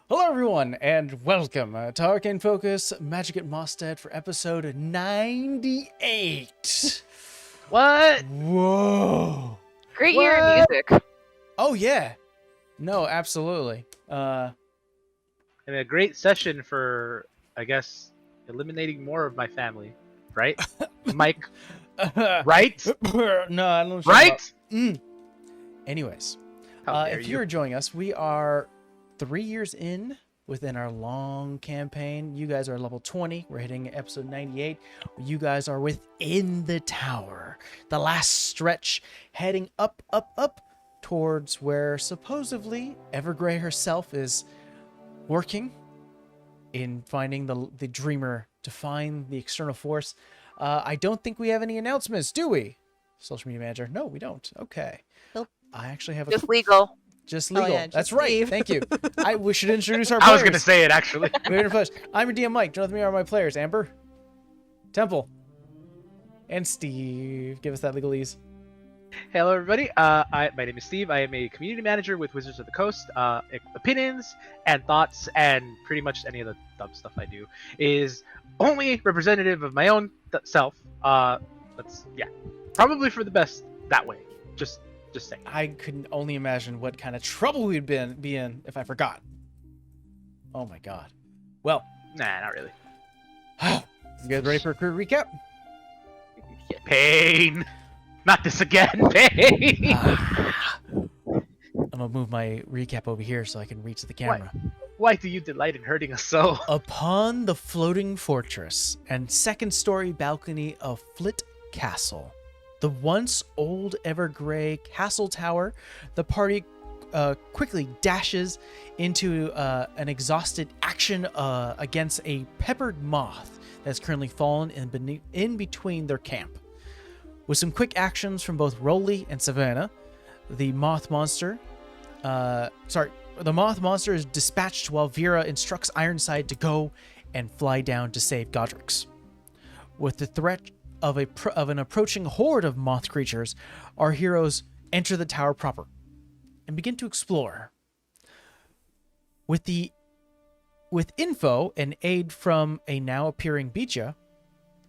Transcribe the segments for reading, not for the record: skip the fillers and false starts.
Hello, everyone, and welcome to Arcane Focus Magic at Mostead for episode 98. What? Whoa. Great year in What? music. Oh, yeah. No, absolutely. And a great session for, I guess, eliminating more of my family, right? Mike, right? No, I don't know. Right? Anyways, How dare if you? you're joining us, we are 3 years within our long campaign. You guys are level 20. We're hitting episode 98. You guys are within the tower. The last stretch, heading up, towards where supposedly Evergrey herself is working in finding the dreamer to find the external force. I don't think we have any announcements, do we? Social media manager. No, we don't. Okay. Nope. I actually have Just legal. just legal. yeah, That's just right. Steve. Thank you. We should introduce our I players. was gonna say it actually. We're in flesh. I'm your DM Mike. Join with me are my players, Amber, Temple, and Steve. Give us that legalese. Hello, everybody. My name is Steve. I am a community manager with Wizards of the Coast. Opinions and thoughts, and pretty much any of the dumb stuff I do is only representative of my own self. Probably for the best that way. Just saying. I couldn't only imagine what kind of trouble we'd be in if I forgot. Oh my god. Well, Nah, not really. you guys ready for a quick recap? Pain. Not this again. Pain. I'm gonna move my recap over here so I can reach the camera. Why do you delight in hurting us so? Upon the floating fortress and second-story balcony of Flit Castle, the once old Evergrey castle tower, the party quickly dashes into an exhausted action against a peppered moth that's currently fallen in between their camp. With some quick actions from both Rolly and Savannah, the moth monster is dispatched while Vera instructs Ironside to go and fly down to save Godrix. With the threat of an approaching horde of moth creatures, our heroes enter the tower proper and begin to explore. With info and aid from a now appearing Beecha,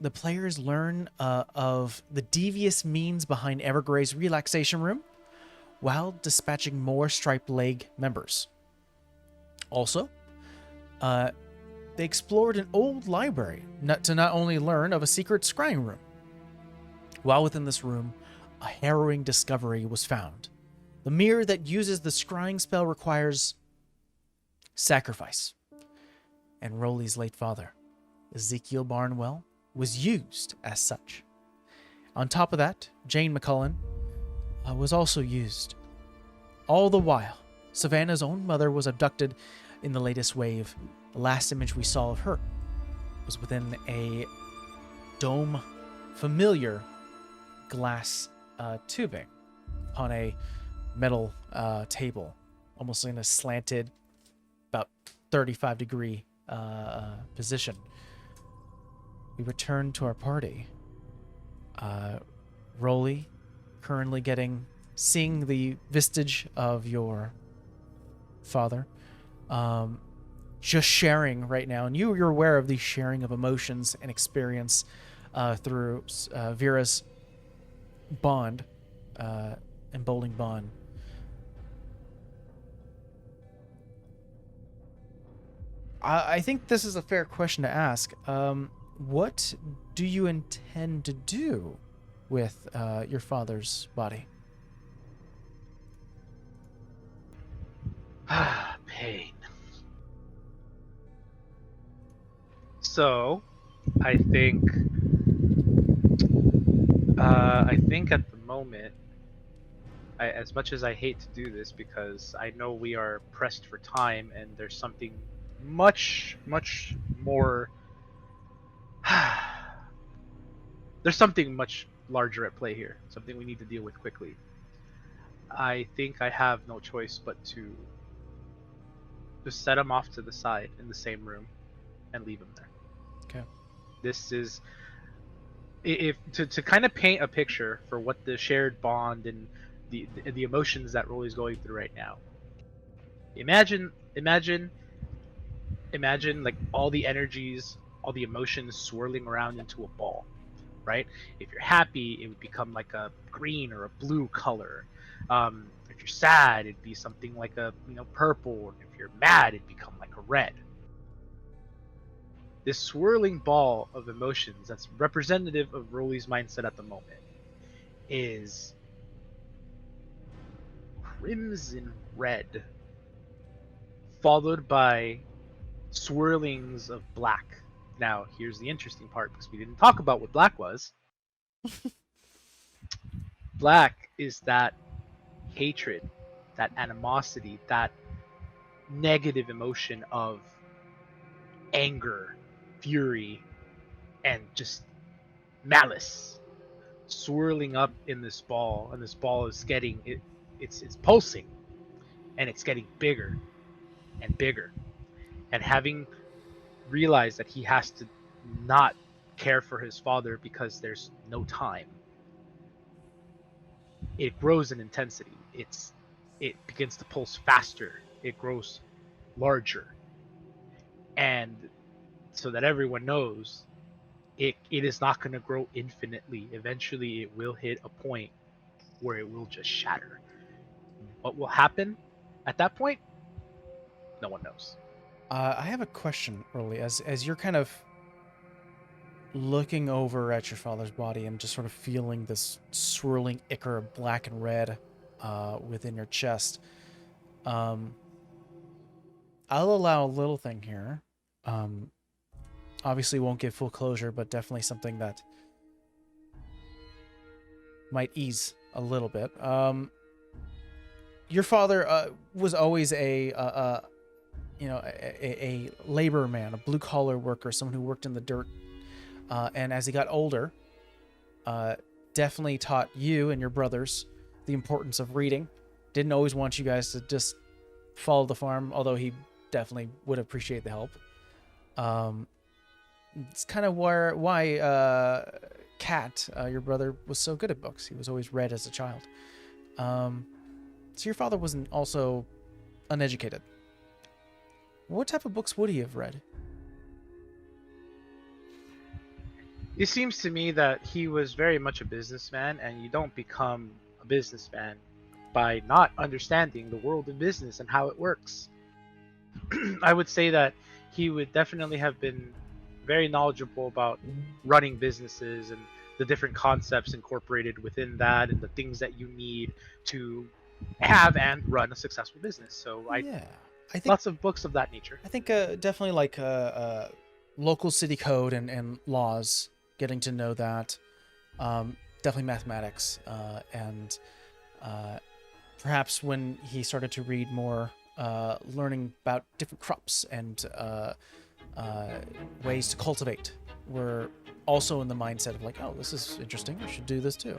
the players learn of the devious means behind Evergrey's relaxation room, while dispatching more Striped Leg members. Also, they explored an old library to not only learn of a secret scrying room. While within this room, a harrowing discovery was found. The mirror that uses the scrying spell requires sacrifice. And Rolly's late father, Ezekiel Barnwell, was used as such. On top of that, Jane McCullen was also used. All the while, Savannah's own mother was abducted in the latest wave. The last image we saw of her was within a dome familiar glass tubing on a metal table, almost in a slanted, about 35-degree position. We return to our party. Rolly, currently seeing the vestige of your father, just sharing right now, and you're aware of the sharing of emotions and experience through Vera's bond, emboldening bond. I think this is a fair question to ask. What do you intend to do with your father's body? Pain. So, I think at the moment, as much as I hate to do this because I know we are pressed for time and there's something much more there's something much larger at play here, something we need to deal with quickly. I think I have no choice but to just set him off to the side in the same room and leave him there. Okay. This is if to kind of paint a picture for what the shared bond and the emotions that Rolly's going through right now. Imagine imagine like all the energies, all the emotions swirling around into a ball, right? If you're happy, it would become like a green or a blue color. If you're sad, it'd be something like a purple, and if you're mad, it'd become like a red. This swirling ball of emotions that's representative of Rolly's mindset at the moment is crimson red, followed by swirlings of black. Now, here's the interesting part because we didn't talk about what black was. Black is that hatred, that animosity, that negative emotion of anger, fury, and just malice swirling up in this ball, and this ball is getting it's pulsing, and it's getting bigger and bigger. And having realized that he has to not care for his father because there's no time, it grows in intensity. It begins to pulse faster. It grows larger, and so that everyone knows, it is not going to grow infinitely. Eventually, it will hit a point where it will just shatter. What will happen at that point? No one knows. I have a question, Early. As you're kind of looking over at your father's body and just sort of feeling this swirling ichor of black and red within your chest, um, I'll allow a little thing here. Obviously, won't give full closure, but definitely something that might ease a little bit. Your father was always a labor man, a blue collar worker, someone who worked in the dirt. And as he got older, definitely taught you and your brothers the importance of reading. Didn't always want you guys to just follow the farm, although he definitely would appreciate the help. It's kind of why Kat, your brother, was so good at books. He was always read as a child. So your father wasn't also uneducated. What type of books would he have read? It seems to me that he was very much a businessman, and you don't become a businessman by not understanding the world of business and how it works. I would say that he would definitely have been very knowledgeable about running businesses and the different concepts incorporated within that and the things that you need to have and run a successful business. So I think lots of books of that nature. I think definitely like local city code and laws, getting to know that. Definitely mathematics, and perhaps when he started to read more, learning about different crops and ways to cultivate, were also in the mindset of like, oh, this is interesting, I should do this too.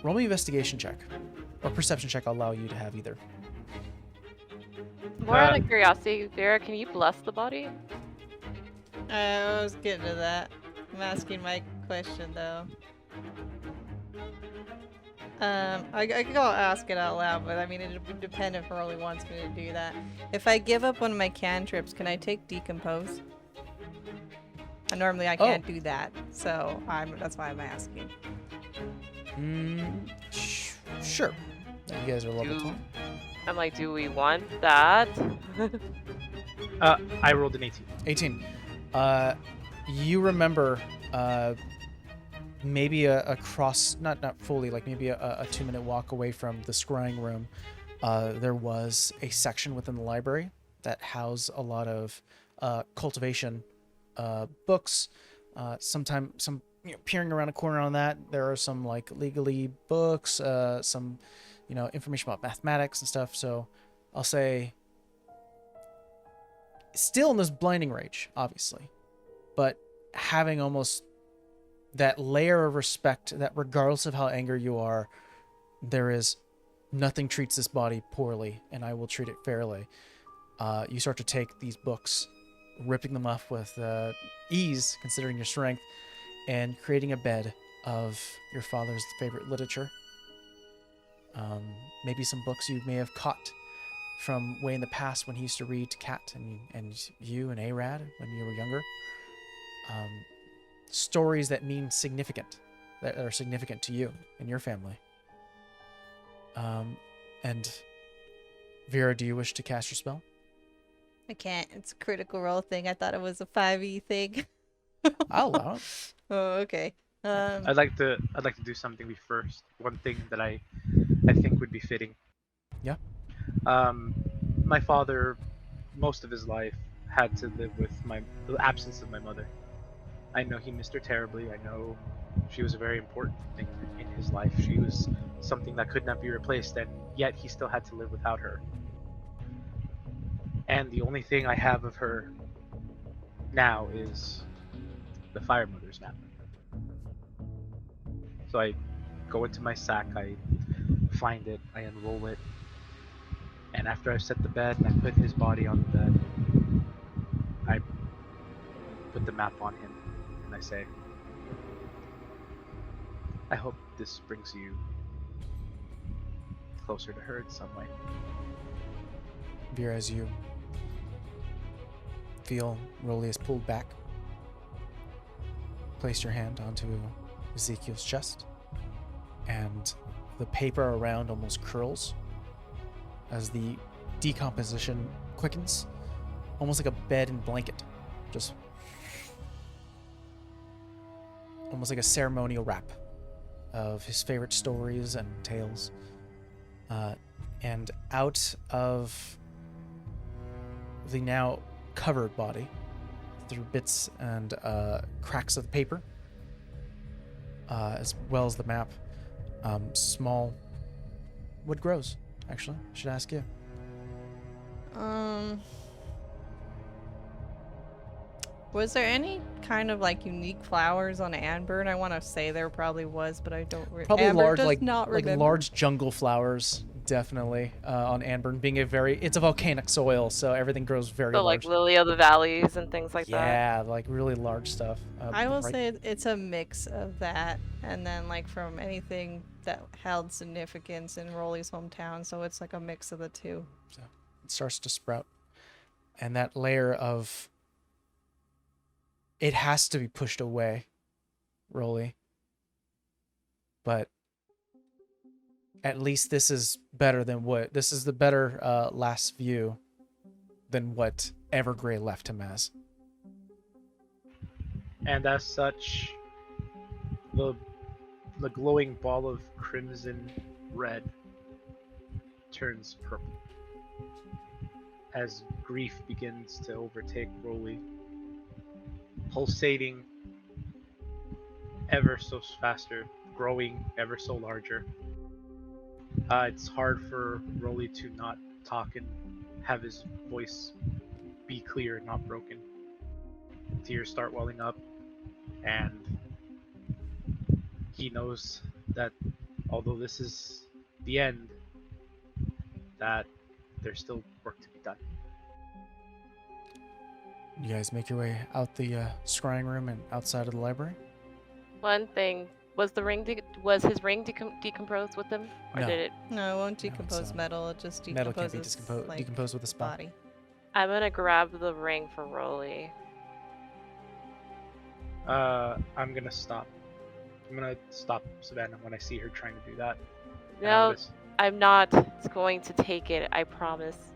Roll me investigation check, or perception check. I'll allow you to have either. More out of curiosity, Vera, can you bless the body? I was getting to that. I'm asking my question though. I could go ask it out loud, but I mean, it would depend if Hurley wants me to do that. If I give up one of my cantrips, can I take decompose? Normally I can't do that, so that's why I'm asking. Sure. You guys are level 20. I'm like, do we want that? I rolled an 18. 18. You remember maybe across, not fully, like maybe a 2-minute walk away from the scrying room, there was a section within the library that housed a lot of cultivation books. Some peering around a corner on that, there are some like legally books, some information about mathematics and stuff. So I'll say still in this blinding rage, obviously, but having almost that layer of respect that regardless of how angry you are, there is nothing treats this body poorly and I will treat it fairly. You start to take these books, ripping them off with ease considering your strength, and creating a bed of your father's favorite literature. Maybe some books you may have caught from way in the past when he used to read to Kat and you and Arad when you were younger. Stories that mean significant, that are significant to you and your family. And Vera, do you wish to cast your spell? I can't. It's a critical role thing. I thought it was a 5e thing. I'll allow it. Oh, okay. I'd like to do something first. One thing that I think would be fitting. Yeah. My father, most of his life, had to live with the absence of my mother. I know he missed her terribly. I know she was a very important thing in his life. She was something that could not be replaced, and yet he still had to live without her. And the only thing I have of her now is the Fire Mother's map. So I go into my sack, I find it, I unroll it, and after I've set the bed and I put his body on the bed, I put the map on him and I say, I hope this brings you closer to her in some way. Vera, as you feel Rolly is pulled back, place your hand onto Ezekiel's chest, and the paper around almost curls as the decomposition quickens, almost like a bed and blanket, just almost like a ceremonial wrap of his favorite stories and tales. And out of the now covered body, through bits and cracks of the paper, as well as the map, small wood grows. Actually, I should ask you. Was there any kind of like unique flowers on Anburn? I want to say there probably was, but I don't remember. Probably large, does like not remember. large jungle flowers. Definitely on Anburn, being it's a volcanic soil, so everything grows very So large. like lily of the valleys and things like that. Yeah, like really large stuff. I will say it's a mix of that, and then like from anything that held significance in Rolly's hometown, so it's like a mix of the two. So it starts to sprout, and that layer of it has to be pushed away, Rolly. But at least this is better than this is the better last view than what Evergrey left him as. And as such, the glowing ball of crimson red turns purple as grief begins to overtake Rolly, pulsating ever so faster, growing ever so larger. It's hard for Rolly to not talk and have his voice be clear and not broken. Tears start welling up, and he knows that although this is the end, that there's still work to be done. You guys make your way out the scrying room and outside of the library? One thing, was his ring decomposed with him? Or No. did it? No, it won't decompose so metal. It just Metal decomposes can't be like, decomposed with a spell. body. I'm gonna grab the ring for Rolly. I'm gonna stop. I'm gonna stop Savannah when I see her trying to do that. And No, I'll just- I'm not going to take it, I promise.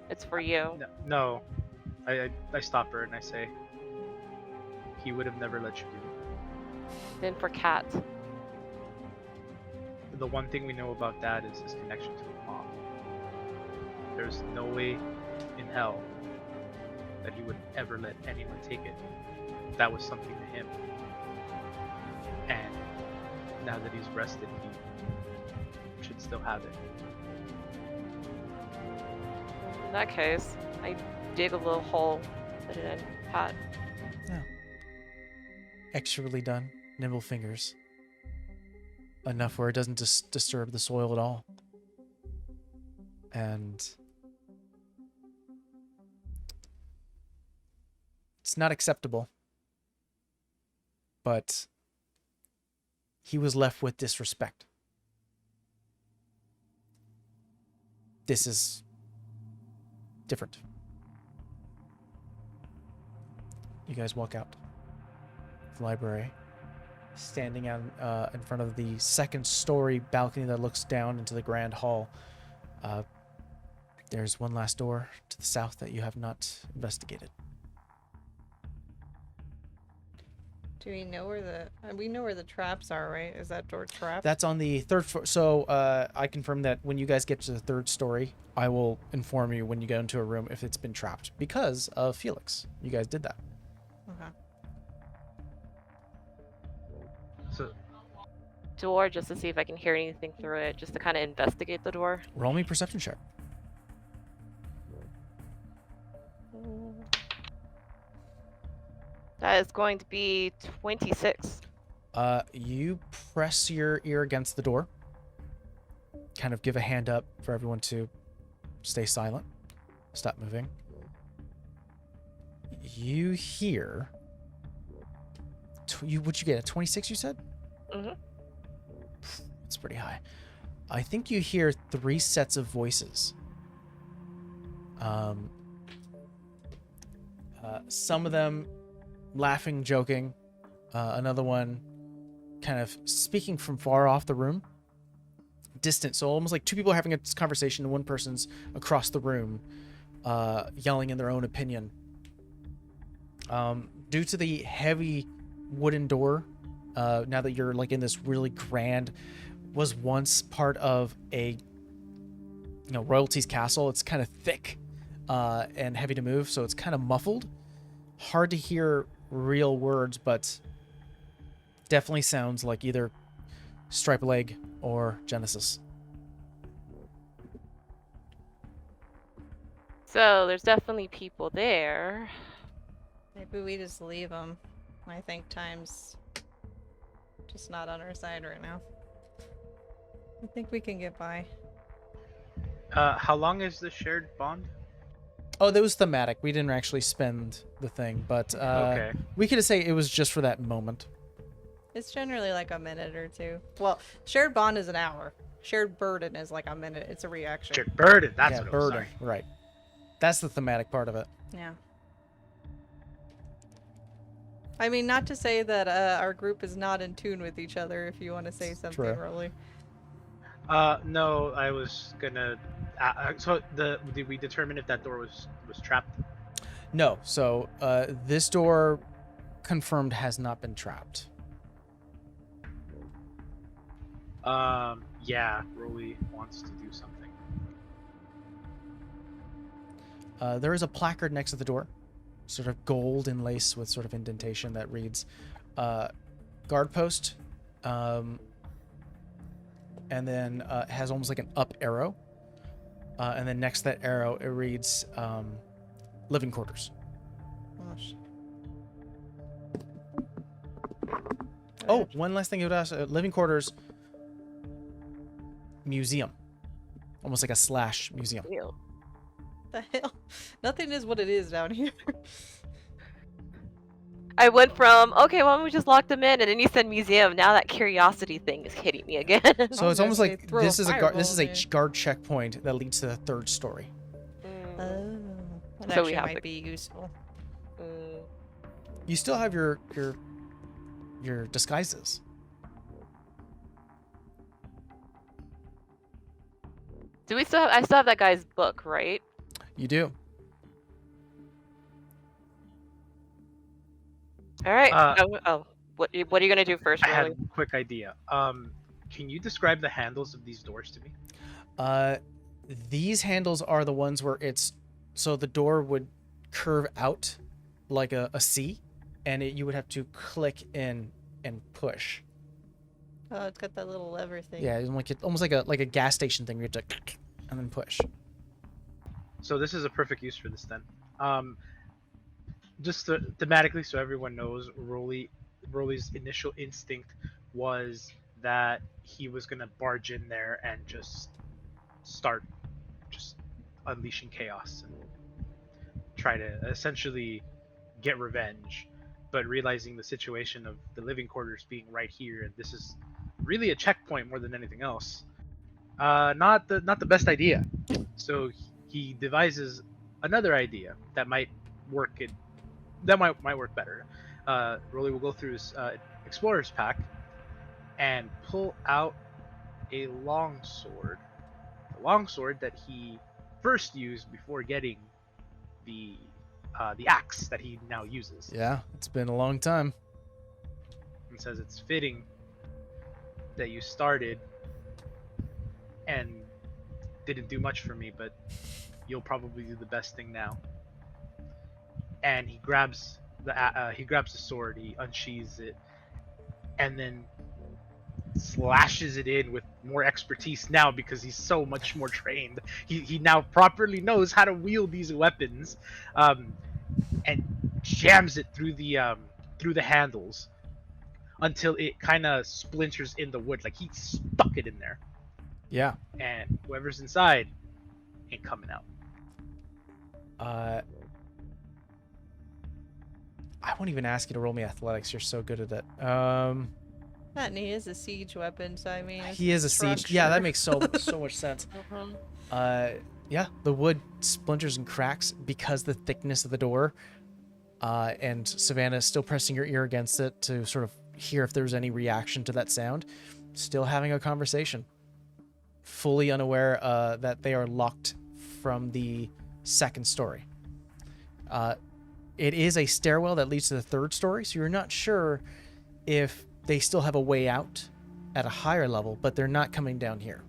It's for you. No. I stop her and I say, he would have never let you do it. Then for Kat. The one thing we know about Dad is his connection to his mom. There's no way in hell that he would ever let anyone take it. That was something to him. And now that he's rested, he should still have it. In that case, I dig a little hole, put it in, Pat. Yeah. Expertly done, nimble fingers. Enough where it doesn't disturb the soil at all. And it's not acceptable. But he was left with disrespect. This is different. You guys walk out the library, standing out in front of the second-story balcony that looks down into the grand hall. There's one last door to the south that you have not investigated. Do we know where the traps are, right? Is that door trapped? That's on the third floor. So I confirm that when you guys get to the third story, I will inform you when you go into a room if it's been trapped because of Felix. You guys did that. Okay. So Door, just to see if I can hear anything through it, just to kind of investigate the door. Roll me perception check. That is going to be 26. You press your ear against the door. Kind of give a hand up for everyone to stay silent. Stop moving. You hear... What'd you get? A 26, you said? Mm-hmm. It's pretty high. I think you hear 3 sets of voices. Some of them laughing, joking. Another one kind of speaking from far off the room. Distant, so almost like 2 people are having a conversation and one person's across the room yelling in their own opinion. Due to the heavy wooden door, now that you're like in this really grand, was once part of a royalty's castle. It's kind of thick and heavy to move, so it's kind of muffled. Hard to hear real words, but definitely sounds like either Stripe Leg or Genesis. So there's definitely people there. Maybe we just leave them. I think time's just not on our side right now. I think we can get by. how long is the shared bond? Oh, that was thematic. We didn't actually spend the thing, but Okay. we could say it was just for that moment. It's generally like a minute or 2. Well, shared bond is an hour. Shared burden is like a minute. It's a reaction. Shared burden. That's yeah, what burden. it was. Sorry. Right. That's the thematic part of it. Yeah. I mean, not to say that our group is not in tune with each other. If you want to say something, True. Rolly. No, I was gonna. So did we determine if that door was trapped? No. So this door confirmed has not been trapped. Yeah, Rolly wants to do something. There is a placard next to the door, sort of gold and lace with sort of indentation that reads guard post, and then it has almost like an up arrow, and then next to that arrow it reads living quarters. Gosh. Oh, one last thing you would ask: living quarters museum, almost like a slash museum. Ew. The hell? Nothing is what it is down here. I went from, okay, why don't we just lock them in, and then you said museum. Now that curiosity thing is hitting me again. So it's almost Unless they like throw this a is a fireball this is a in there. guard checkpoint that leads to the third story. Mm, That So we actually have might to- be useful. mm. You still have your disguises. Do we still have? I still have that guy's book, right? You do. All right. Uh, What are you gonna do first, I had Rolly? a quick idea. Can you describe the handles of these doors to me? These handles are the ones where it's so the door would curve out like a C, and you would have to click in and push. Oh, it's got that little lever thing. Yeah, almost like a gas station thing. You have to and then push. So this is a perfect use for this then. Just thematically, so everyone knows, Rolly's initial instinct was that he was gonna barge in there and just start unleashing chaos and try to essentially get revenge. But realizing the situation of the living quarters being right here, and this is really a checkpoint more than anything else, not the best idea. So he devises another idea that might work. Might work better. Rolly will go through his explorer's pack and pull out a longsword. The longsword that he first used before getting the axe that he now uses. Yeah, it's been a long time. And says it's fitting that you started and didn't do much for me, but you'll probably do the best thing now. And he grabs the sword, he unsheathes it, and then slashes it in with more expertise now because he's so much more trained. He now properly knows how to wield these weapons, and jams it through the handles until it kind of splinters in the wood, like he stuck it in there. Yeah. And whoever's inside ain't coming out. I won't even ask you to roll me athletics. You're so good at it. That and he is a siege weapon, so I mean. He is a siege. Yeah, that makes so much sense. Yeah, the wood splinters and cracks because the thickness of the door. And Savannah is still pressing your ear against it to sort of hear if there's any reaction to that sound. Still having a conversation. Fully unaware that they are locked from the second story. It is a stairwell that leads to the third story, so you're not sure if they still have a way out at a higher level, but they're not coming down here.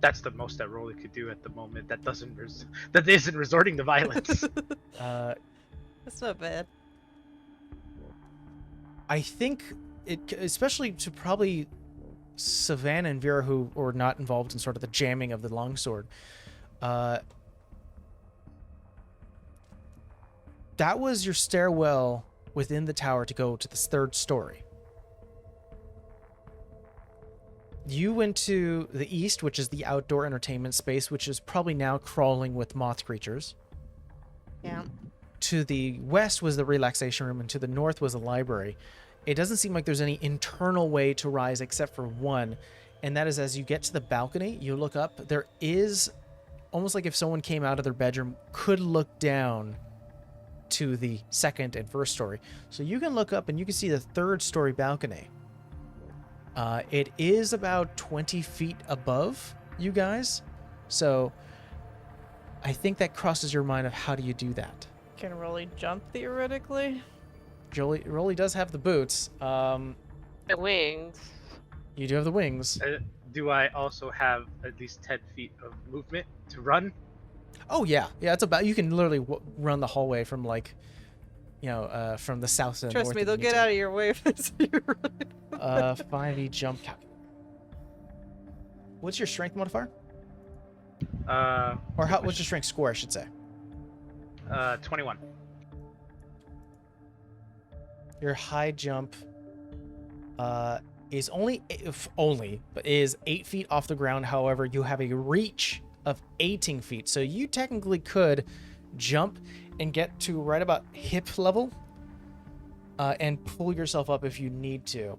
That's the most that Rolly could do at the moment. That isn't resorting to violence. That's not bad. I think it, especially to probably Savannah and Vera, who were not involved in sort of the jamming of the longsword. That was your stairwell within the tower to go to this third story. You went to the east, which is the outdoor entertainment space, which is probably now crawling with moth creatures. Yeah. To the west was the relaxation room, and to the north was the library. It doesn't seem like there's any internal way to rise except for one, and that is as you get to the balcony, you look up, there is almost like if someone came out of their bedroom, could look down to the second and first story. So you can look up and you can see the third story balcony. It is about 20 feet above you guys. So I think that crosses your mind of how do you do that? Can Rolly jump theoretically? Rolly does have the boots. The wings. You do have the wings. Do I also have at least 10 feet of movement to run? Oh yeah, it's about, you can literally run the hallway from from the south to the north. Trust me, they'll get out of your way if they see you running. 5e jump calc. What's your strength modifier? What's your strength score, I should say? 21. Your high jump is is 8 feet off the ground. However, you have a reach of 18 feet. So you technically could jump and get to right about hip level and pull yourself up if you need to.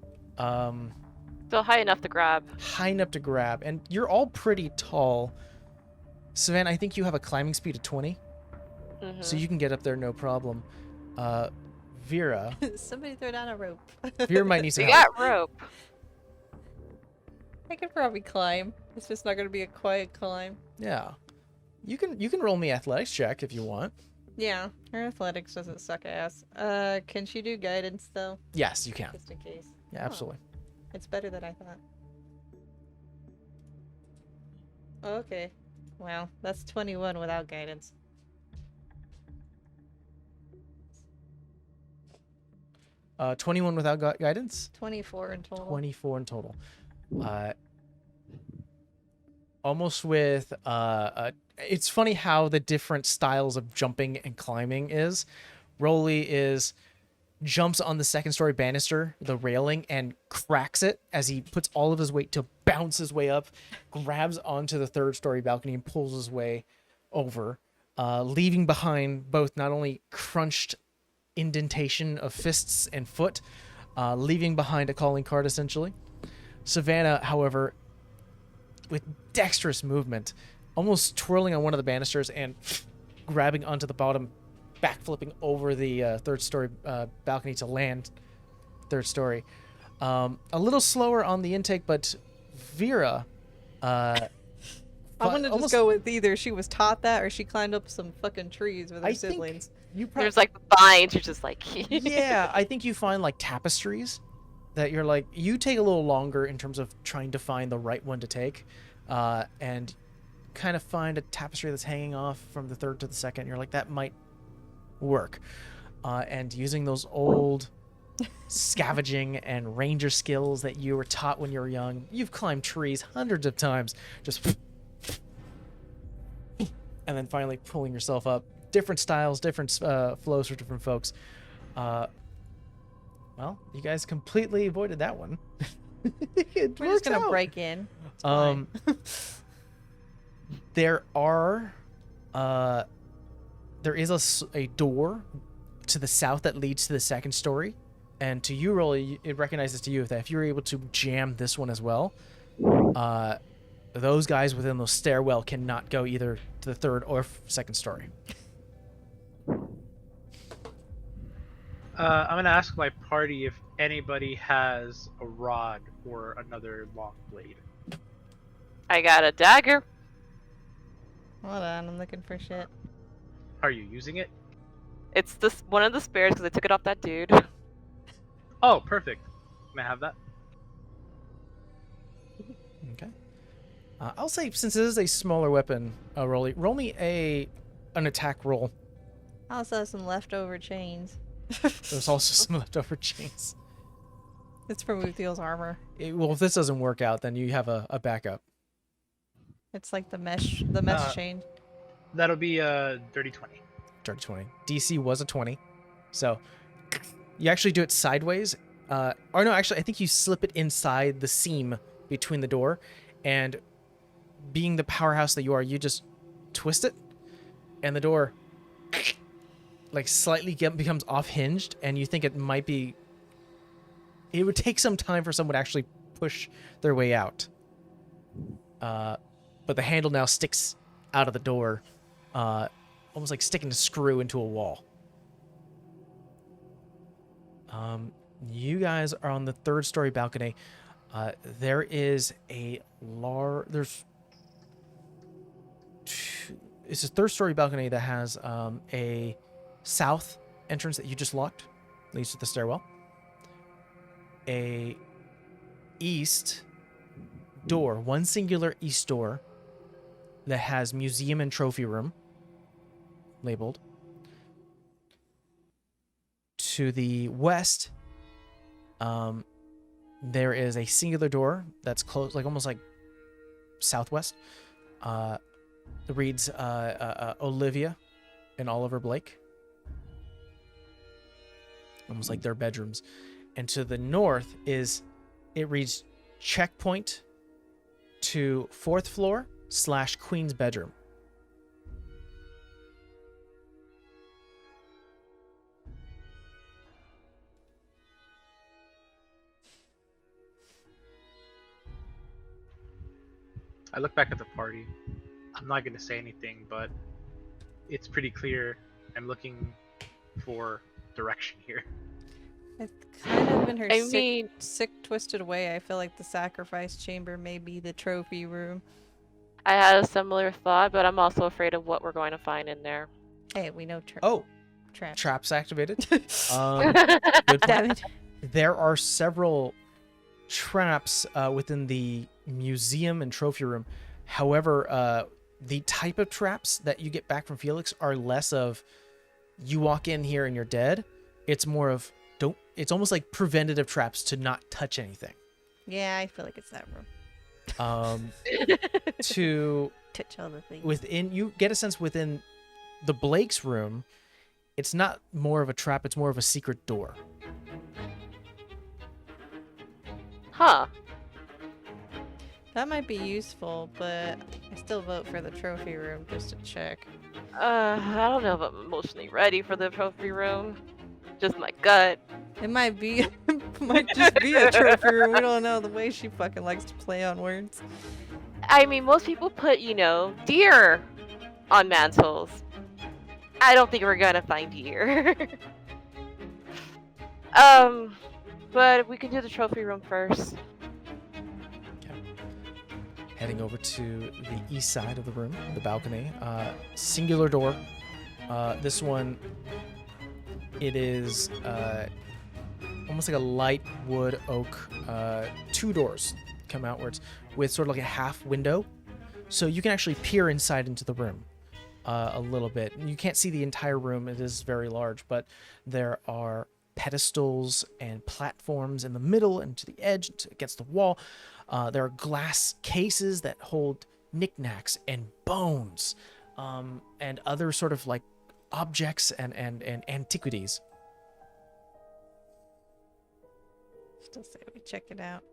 Still high enough to grab. High enough to grab. And you're all pretty tall. Savannah, I think you have a climbing speed of 20. Mm-hmm. So you can get up there no problem. Vera. Somebody throw down a rope. Vera might need some We help. got rope. I could probably climb. It's just not going to be a quiet climb. Yeah. You can roll me athletics check if you want. Yeah, her athletics doesn't suck ass. Can she do guidance though? Yes, you can. Just in case. Yeah, absolutely. It's better than I thought. Okay. Well, that's 21 without guidance. 21 without guidance? 24 in total. 24 in total. Almost with it's funny how the different styles of jumping and climbing is. Rolly jumps on the second story banister, the railing, and cracks it as he puts all of his weight to bounce his way up, grabs onto the third story balcony and pulls his way over, leaving behind both not only crunched indentation of fists and foot, leaving behind a calling card essentially. Savannah, however, with dexterous movement, almost twirling on one of the banisters and grabbing onto the bottom, backflipping over the third story balcony to land third story. A little slower on the intake, but Vera. I'm gonna just go with either she was taught that or she climbed up some fucking trees with her siblings. There's like vines. You're just like. Yeah, I think you find like tapestries that you're like, you take a little longer in terms of trying to find the right one to take, and kind of find a tapestry that's hanging off from the third to the second. You're like, that might work. And using those old scavenging and ranger skills that you were taught when you were young, you've climbed trees hundreds of times, just and then finally pulling yourself up. Different styles, different flows for different folks. Well, you guys completely avoided that one. We're just gonna break in. There is a door to the south that leads to the second story, and to you, Rolly, it recognizes to you that if you're able to jam this one as well, those guys within those stairwell cannot go either to the third or second story. I'm gonna ask my party if anybody has a rod or another long blade. I got a dagger. Hold on, I'm looking for shit. Are you using it? It's this one of the spares because I took it off that dude. Oh, perfect. May I have that? Okay. I'll say, since this is a smaller weapon, Rolly, roll me an attack roll. I also have some leftover chains. There's also some leftover chains. It's from Uthiel's armor. Well, if this doesn't work out, then you have a backup. It's like the mesh chain. That'll be a dirty 20. Dirty 20. DC was a 20. So you actually do it sideways. Or no, actually, I think you slip it inside the seam between the door. And being the powerhouse that you are, you just twist it. And the door like slightly becomes off-hinged. And you think it might be... It would take some time for someone to actually push their way out. But the handle now sticks out of the door, almost like sticking a screw into a wall. You guys are on the third story balcony. There is a it's a third story balcony that has a south entrance that you just locked, leads to the stairwell. A east door, one singular east door that has museum and trophy room labeled. To the west, there is a singular door that's closed, like almost like southwest. It reads Olivia and Oliver Blake, almost like their bedrooms. And to the north it reads checkpoint to 4th floor / Queen's bedroom. I look back at the party. I'm not going to say anything, but it's pretty clear I'm looking for direction here. It's kind of in her sick, twisted way. I feel like the sacrifice chamber may be the trophy room. I had a similar thought, but I'm also afraid of what we're going to find in there. Hey, we know traps. Traps activated. Good Damn it. There are several traps within the museum and trophy room. However, the type of traps that you get back from Felix are less of you walk in here and you're dead. It's more of it's almost like preventative traps to not touch anything. Yeah, I feel like it's that room. To touch all the things. Within, you get a sense within the Blake's room, it's not more of a trap, it's more of a secret door. Huh. That might be useful, but I still vote for the trophy room just to check. I don't know if I'm emotionally ready for the trophy room. Just my gut. It might just be a trophy room. We don't know the way she fucking likes to play on words. I mean, most people put, deer on mantles. I don't think we're gonna find deer. But we can do the trophy room first. Okay. Heading over to the east side of the room, the balcony. Singular door. This one, it is almost like a light wood oak. 2 doors come outwards with sort of like a half window, so you can actually peer inside into the room a little bit. You can't see the entire room; it is very large, but there are pedestals and platforms in the middle and to the edge, against the wall. There are glass cases that hold knickknacks and bones, and other sort of like objects and antiquities. Still say we check it out.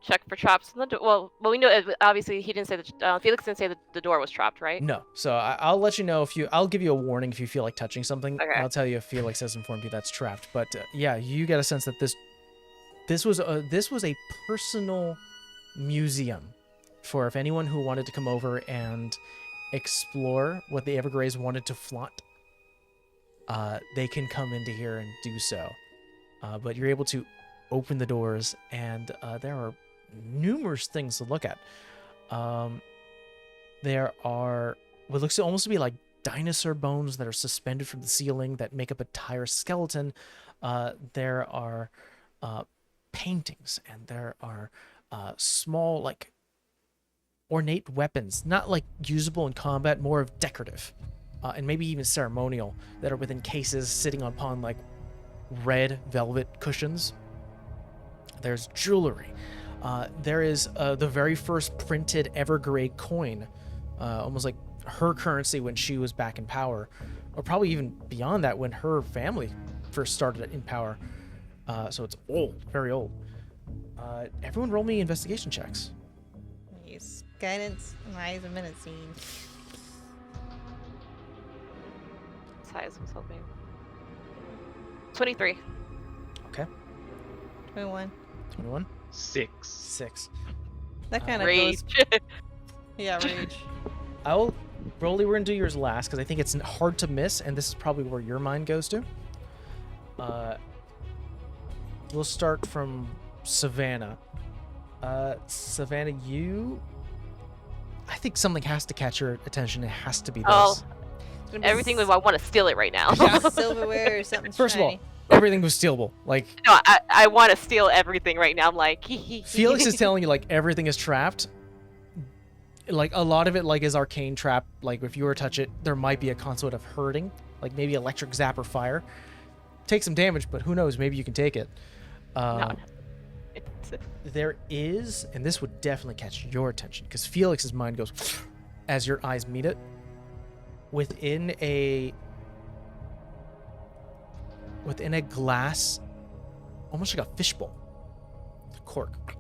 Check for traps on the door. Well, we know obviously he didn't say that. Felix didn't say that the door was trapped, right? No, so I'll let you know I'll give you a warning if you feel like touching something. Okay. I'll tell you if Felix has informed you that's trapped. But yeah, you get a sense that this was a personal museum for if anyone who wanted to come over and explore what the Evergrays wanted to flaunt, they can come into here and do so. But you're able to open the doors, and there are numerous things to look at. There are what looks to almost be like dinosaur bones that are suspended from the ceiling that make up a entire skeleton. There are paintings, and there are small, like, ornate weapons, not like usable in combat, more of decorative, and maybe even ceremonial, that are within cases sitting upon like red velvet cushions. There's jewelry. There is the very first printed Evergrey coin, almost like her currency when she was back in power, or probably even beyond that when her family first started in power. So it's old, very old. Everyone roll me investigation checks. Use guidance and eyes of menacing. As high as I was hoping. 23. Okay. 21. 21. 6. 6. That kind of Rage. goes. Yeah, rage. We're gonna do yours last because I think it's hard to miss, and this is probably where your mind goes to. We'll start from Savannah. Savannah, I think something has to catch your attention. It has to be this. Oh, everything I want to steal it right now. Silverware or something First shiny. of all, everything was stealable. Like, No, I want to steal everything right now. I'm like, Felix is telling you, like, everything is trapped. Like, a lot of it, like, is arcane trap. Like, if you were to touch it, there might be a concept of hurting. Like, maybe electric zap or fire. Take some damage, but who knows? Maybe you can take it. No. There is, and this would definitely catch your attention, because Felix's mind goes as your eyes meet it. Within a glass, almost like a fishbowl, cork,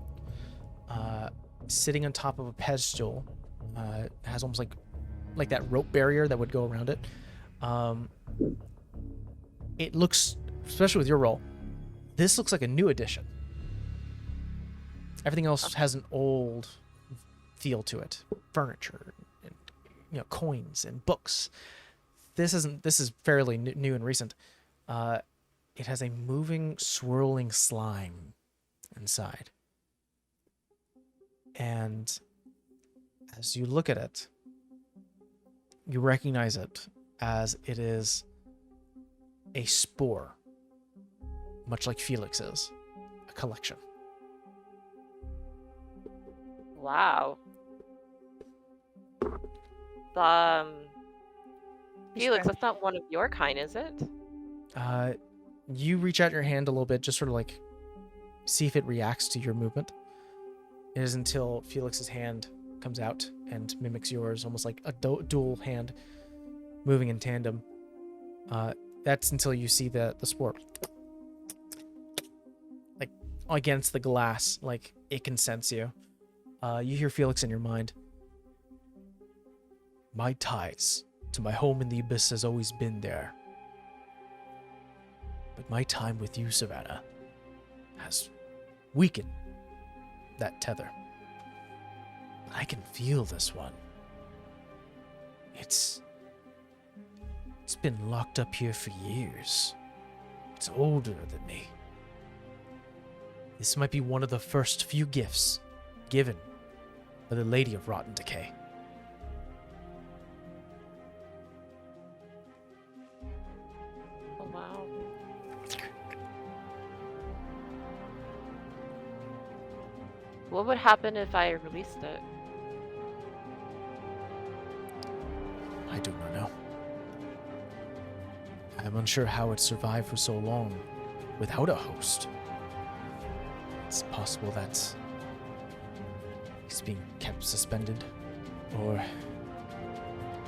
sitting on top of a pedestal, has almost like that rope barrier that would go around it. It looks, especially with your roll, this looks like a new addition. Everything else has an old feel to it, furniture and coins and books. This is fairly new and recent. It has a moving, swirling slime inside. And as you look at it, you recognize it as it is a spore, much like Felix's, a collection. Wow. Felix, that's not one of your kind, is it? You reach out your hand a little bit, just sort of like see if it reacts to your movement. It is until Felix's hand comes out and mimics yours, almost like a dual hand moving in tandem. That's until you see the spore like against the glass, like it can sense you. You hear Felix in your mind. My ties to my home in the abyss has always been there. But my time with you, Savannah, has weakened that tether. I can feel this one. It's been locked up here for years. It's older than me. This might be one of the first few gifts given by the Lady of Rotten Decay. Oh, wow. What would happen if I released it? I do not know. I am unsure how it survived for so long without a host. It's possible that it's being kept suspended, or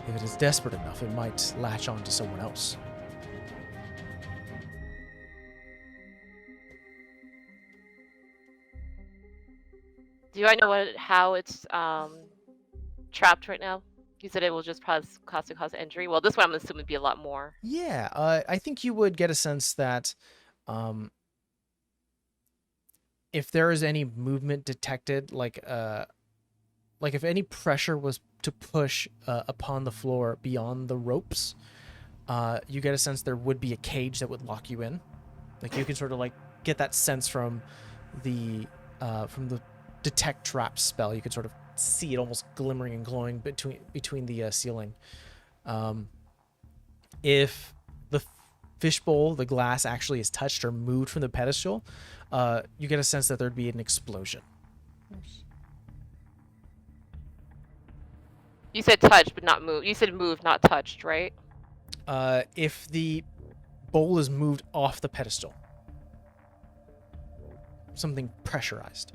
if it is desperate enough, it might latch on to someone else. Do I know how it's trapped right now? You said it will just cause injury. Well, this one I'm assuming would be a lot more. Yeah, I think you would get a sense that if there is any movement detected, like if any pressure was to push upon the floor beyond the ropes, you get a sense there would be a cage that would lock you in. Like you can sort of like get that sense from the detect trap spell. You could sort of see it almost glimmering and glowing between the ceiling. If the fishbowl, the glass actually is touched or moved from the pedestal, you get a sense that there'd be an explosion. You said touched, but not moved. You said moved, not touched, right? If the bowl is moved off the pedestal, something pressurized.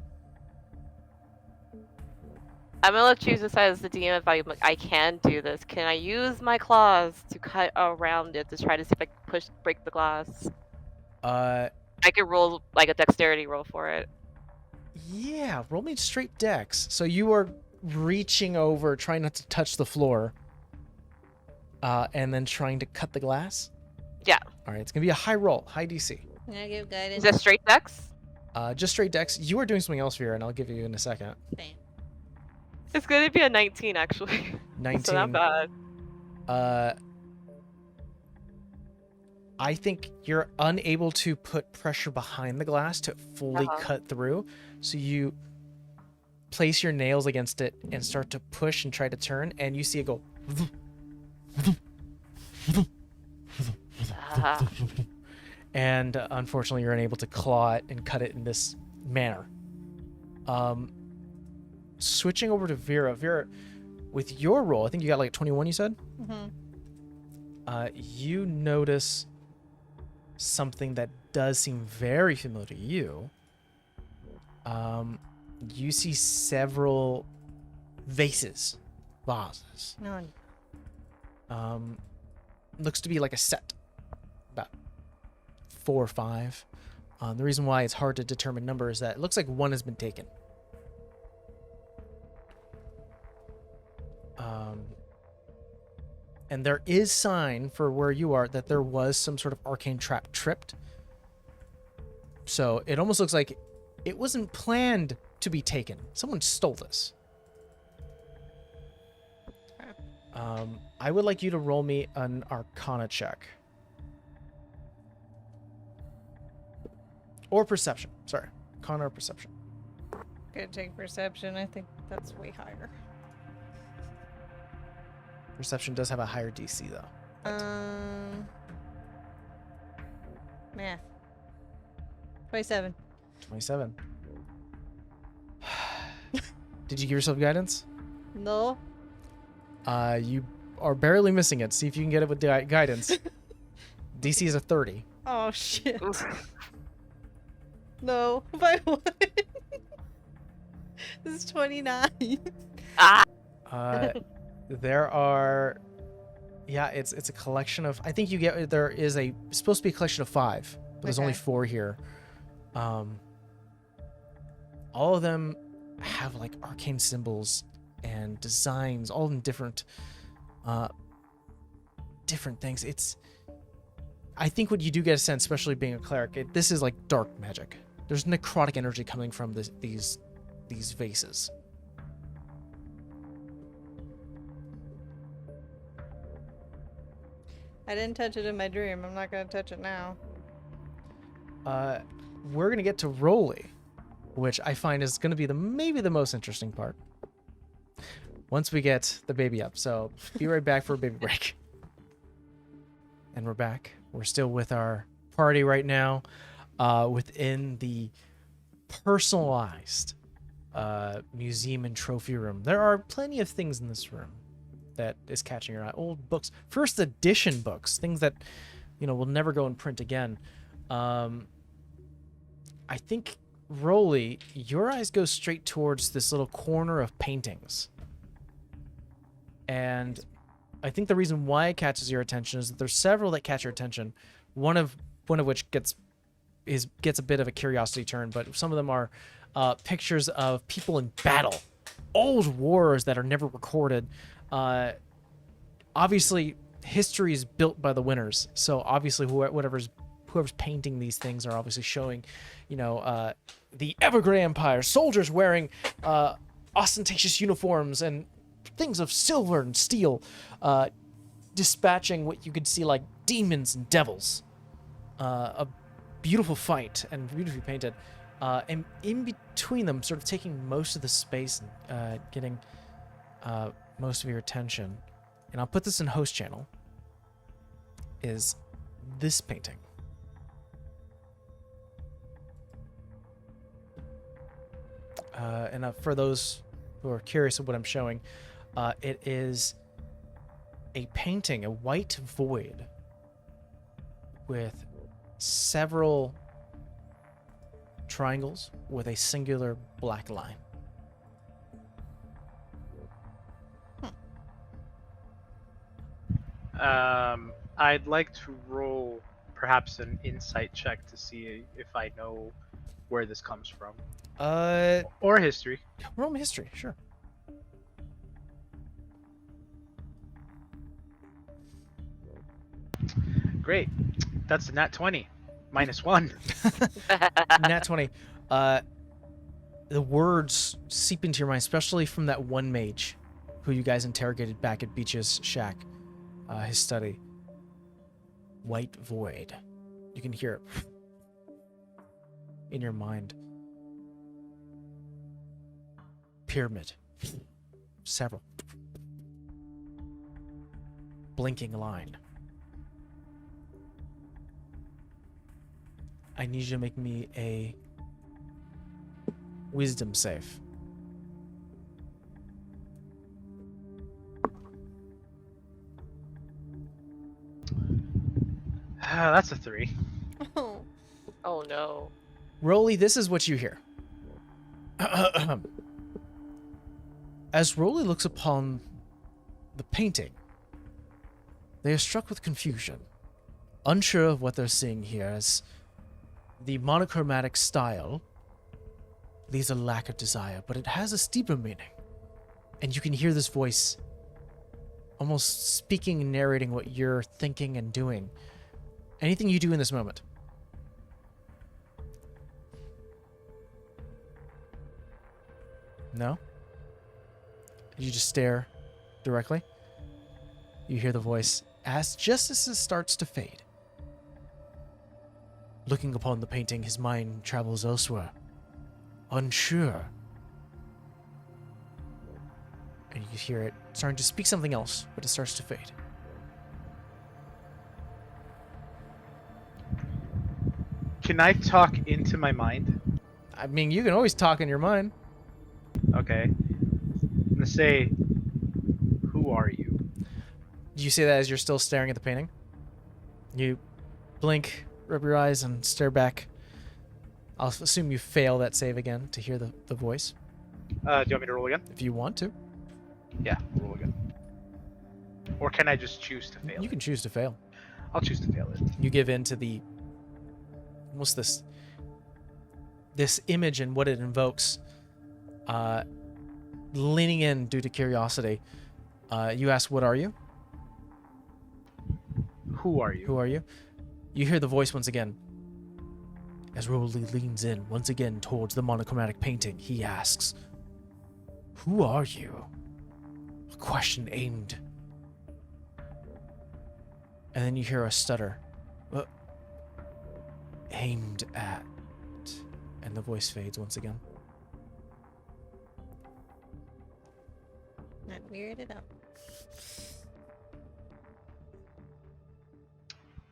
I'm gonna let you decide as the DM if I can do this. Can I use my claws to cut around it to try to see if I can break the glass? I could roll like a dexterity roll for it. Yeah, roll me straight dex. So you are reaching over, trying not to touch the floor, and then trying to cut the glass? Yeah. All right, it's going to be a high roll, high DC. Can I give guidance? Is that straight dex? Just straight dex. You are doing something else here, and I'll give you in a second. Bam. It's gonna be a 19 actually. 19. So not bad. I think you're unable to put pressure behind the glass to fully cut through. So you place your nails against it and start to push and try to turn, and you see it go. And unfortunately, you're unable to claw it and cut it in this manner. Switching over to Vera. Vera, with your roll, I think you got like 21, you said? Mm-hmm. You notice something that does seem very familiar to you. You see several vases. No. Looks to be like a set. About 4 or 5. The reason why it's hard to determine number is that it looks like one has been taken. And there is sign for where you are that there was some sort of arcane trap tripped. So it almost looks like it wasn't planned to be taken. Someone stole this. I would like you to roll me an Arcana check. Or Perception. Sorry. Arcana or Perception. Could take perception. I think that's way higher. Perception does have a higher DC, though. Math. 27. 27. Did you give yourself guidance? No. You are barely missing it. See if you can get it with guidance. DC is a 30. Oh, shit. No. By what? This is 29. There are... Yeah, it's a collection of... I think you get... There is a... It's supposed to be a collection of 5. But there's only 4 here. All of them have like arcane symbols and designs, all in different things. It's... I think what you do get a sense, especially being a cleric, this is like dark magic. There's necrotic energy coming from these these vases. I didn't touch it in my dream. I'm not gonna touch it now. We're gonna get to Rolly, which I find is gonna be maybe the most interesting part. Once we get the baby up. So be right back for a baby break. And we're back. We're still with our party right now, within the personalized museum and trophy room. There are plenty of things in this room that is catching your eye. Old books, first edition books, things that will never go in print again. I think, Rolly, your eyes go straight towards this little corner of paintings. And I think the reason why it catches your attention is that there's several that catch your attention. One of which gets a bit of a curiosity turn, but some of them are pictures of people in battle, old wars that are never recorded. Obviously, history is built by the winners, so obviously whoever's painting these things are obviously showing, the Evergrey Empire, soldiers wearing ostentatious uniforms and things of silver and steel, dispatching what you could see like demons and devils. A beautiful fight and beautifully painted. And in between them, sort of taking most of the space and getting most of your attention, and I'll put this in host channel, is this painting. And for those who are curious of what I'm showing, it is a painting, a white void with several triangles with a singular black line. I'd like to roll perhaps an insight check to see if I know where this comes from. Or history. Roll me history, sure. Great. That's a nat 20. -1. Nat 20. The words seep into your mind, especially from that one mage who you guys interrogated back at Beach's shack, his study. White void. You can hear it in your mind. Pyramid. Several. Blinking line. I need you to make me a wisdom save. That's a 3. Oh. Oh no. Rolly, this is what you hear. As Rolly looks upon the painting, they are struck with confusion, unsure of what they're seeing here, as the monochromatic style leaves a lack of desire, but it has a deeper meaning. And you can hear this voice almost speaking and narrating what you're thinking and doing. Anything you do in this moment. No? You just stare directly. You hear the voice just as it starts to fade. Looking upon the painting, his mind travels elsewhere, unsure. And you hear it starting to speak something else, but it starts to fade. Can I talk into my mind? I mean, you can always talk in your mind. Okay. I'm gonna say, who are you? Do you say that as you're still staring at the painting? You blink, rub your eyes, and stare back. I'll assume you fail that save again to hear the voice. Do you want me to roll again? If you want to. Yeah, roll again. Or can I just choose to fail? You can choose to fail. I'll choose to fail it. You give in to the almost this image and what it invokes, leaning in due to curiosity. You ask, what are you? Who are you? Who are you? You hear the voice once again. As Rolly leans in once again towards the monochromatic painting, he asks, "Who are you?" A question aimed. And then you hear a stutter. Aimed at. And the voice fades once again. Not weirded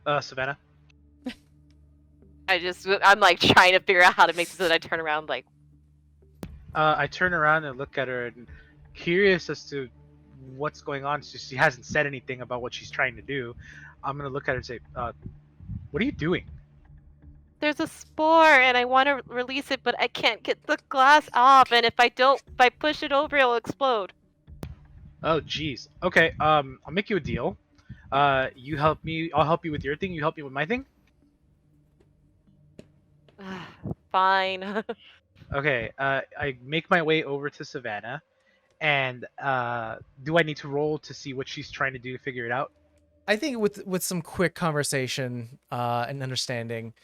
out. Savannah. I'm like trying to figure out how to make this, and I turn around like. I turn around and look at her, and curious as to what's going on. She hasn't said anything about what she's trying to do. I'm gonna look at her and say, "What are you doing?" There's a spore, and I want to release it, but I can't get the glass off. And if I push it over, it'll explode. Oh, jeez. Okay. I'll make you a deal. You help me. I'll help you with your thing. You help me with my thing. Fine. Okay. I make my way over to Savannah, and do I need to roll to see what she's trying to do to figure it out? I think with some quick conversation and understanding,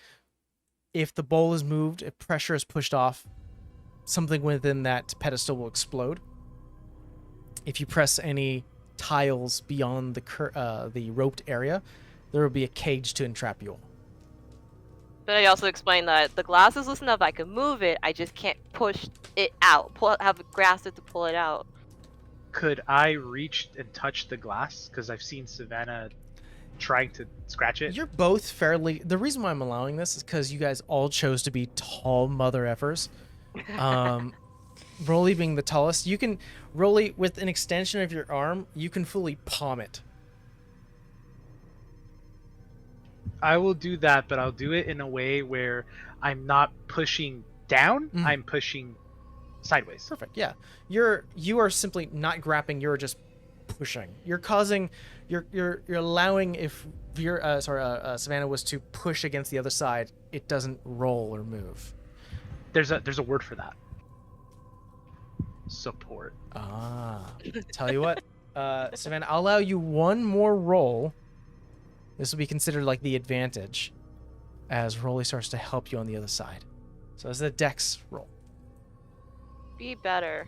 if the bowl is moved, if pressure is pushed off, something within that pedestal will explode. If you press any tiles beyond the roped area, there will be a cage to entrap you. But I also explained that the glass is loose enough I can move it, I just can't push it out. Have grasp it to pull it out. Could I reach and touch the glass? Because I've seen Savannah trying to scratch it. You're both fairly... The reason why I'm allowing this is because you guys all chose to be tall mother effers. Rolly being the tallest. You can... Rolly, with an extension of your arm, you can fully palm it. I will do that, but I'll do it in a way where I'm not pushing down, I'm pushing sideways. Perfect, yeah. You are simply not grappling, you're just pushing. You're causing... You're allowing, if Savannah was to push against the other side, it doesn't roll or move. There's a word for that. Support. Tell you what, Savannah, I'll allow you one more roll. This will be considered like the advantage as Rolly starts to help you on the other side. So it's a dex roll. Be better.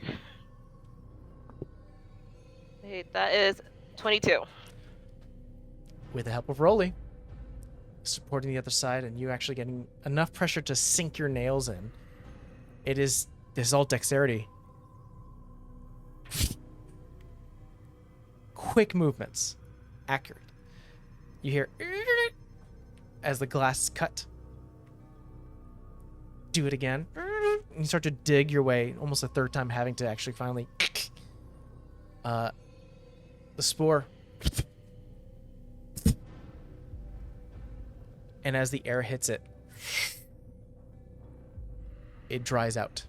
Wait, that is 22. With the help of Rolly, supporting the other side, and you actually getting enough pressure to sink your nails in. This is all dexterity. Quick movements. Accurate. You hear as the glass is cut. Do it again. And you start to dig your way, almost a third time, having to actually finally... the spore... And as the air hits it, it dries out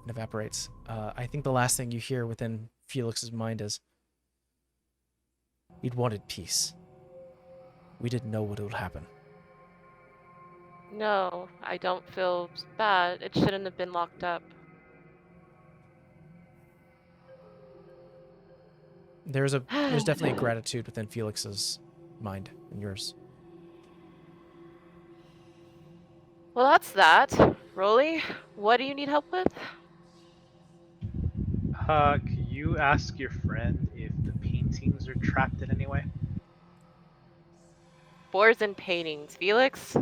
and evaporates. I think the last thing you hear within Felix's mind is, "We'd wanted peace. We didn't know what would happen." No, I don't feel bad. It shouldn't have been locked up. There's definitely a gratitude within Felix's mind and yours. Well, that's that. Rolly, what do you need help with? Can you ask your friend if the paintings are trapped in any way? Boards and paintings. Felix?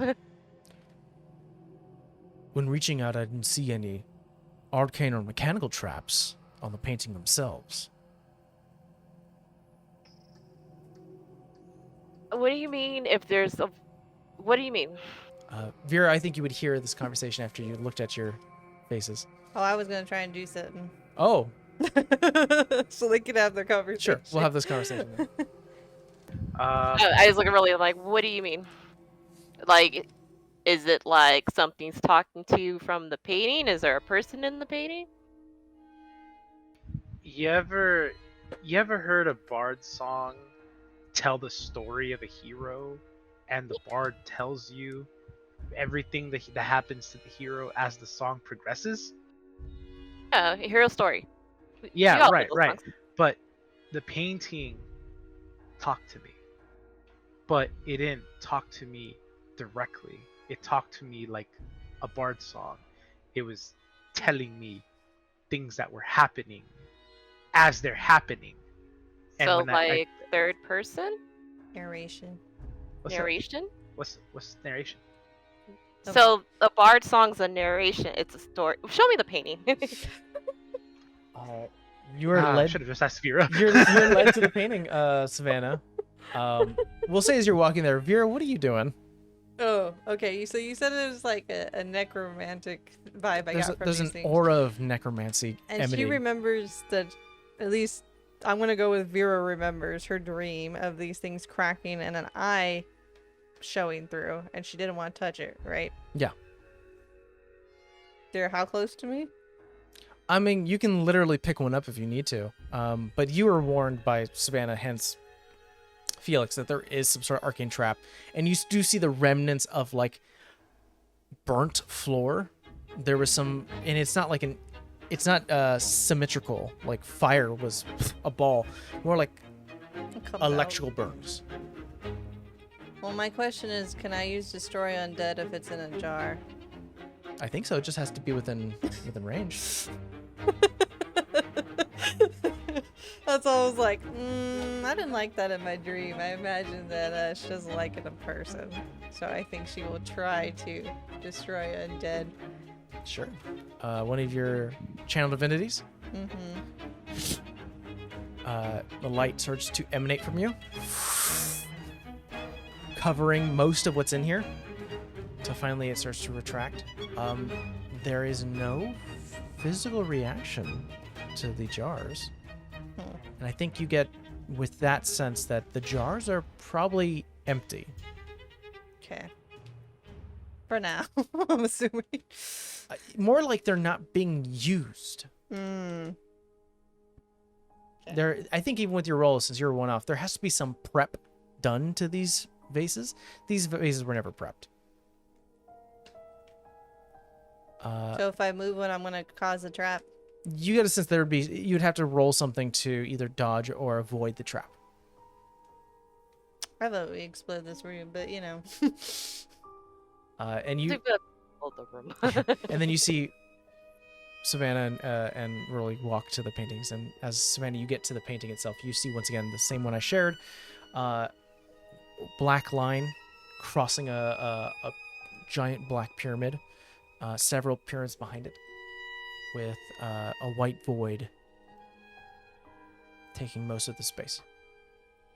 When reaching out, I didn't see any arcane or mechanical traps on the painting themselves. What do you mean if there's a... What do you mean? Vera, I think you would hear this conversation after you looked at your faces. Oh, I was gonna try and do something. Oh. So they could have their conversation. Sure, we'll have this conversation then. I was looking really like, what do you mean? Like, is it like something's talking to you from the painting? Is there a person in the painting? You ever heard a bard song tell the story of a hero, and the bard tells you everything that happens to the hero as the song progresses? Yeah, a hero story. Yeah, right. But the painting talked to me, but it didn't talk to me directly. it talked to me like a bard song. It was telling me things that were happening as they're happening. And So when like third person Narration. what's that? narration. What's narration? So the bard song's a narration. It's a story. Show me the painting. You are I led. should have just asked Vera. You're led to the painting, Savannah. We'll say as you're walking there, Vera, what are you doing? Oh, okay. So you said it was like a necromantic vibe I got from There's these an things. aura of necromancy And emanating. she remembers that, at least I'm gonna go with Vera remembers her dream of these things cracking and an eye showing through, and she didn't want to touch it, right? Yeah. They're how close to me? I mean, you can literally pick one up if you need to. But you were warned by Savannah, hence Felix, that there is some sort of arcane trap, and you do see the remnants of like burnt floor. There was some, and it's not like it's not symmetrical. Like fire was a ball, more like It comes out. electrical burns. Well, my question is, can I use Destroy Undead if it's in a jar? I think so. It just has to be within range. That's all I was like, I didn't like that in my dream. I imagined that she doesn't like it in person. So I think she will try to destroy Undead. Sure. One of your channel divinities. Mm-hmm. The light starts to emanate from you, covering most of what's in here. So finally it starts to retract. There is no physical reaction to the jars. And I think you get with that sense that the jars are probably empty. Okay. For now, I'm assuming. More like they're not being used. Hmm. There, I think even with your roll, since you're one off, there has to be some prep done to these vases. These vases were never prepped. So if I move one, I'm gonna cause a trap. You get a sense there would be, you'd have to roll something to either dodge or avoid the trap. I thought we explode this room, but you know. And you, Hold the room. and then you see Savannah and Rolly walk to the paintings. And as Savannah, you get to the painting itself, you see once again the same one I shared. Black line crossing a giant black pyramid. Several pyramids behind it, with a white void taking most of the space.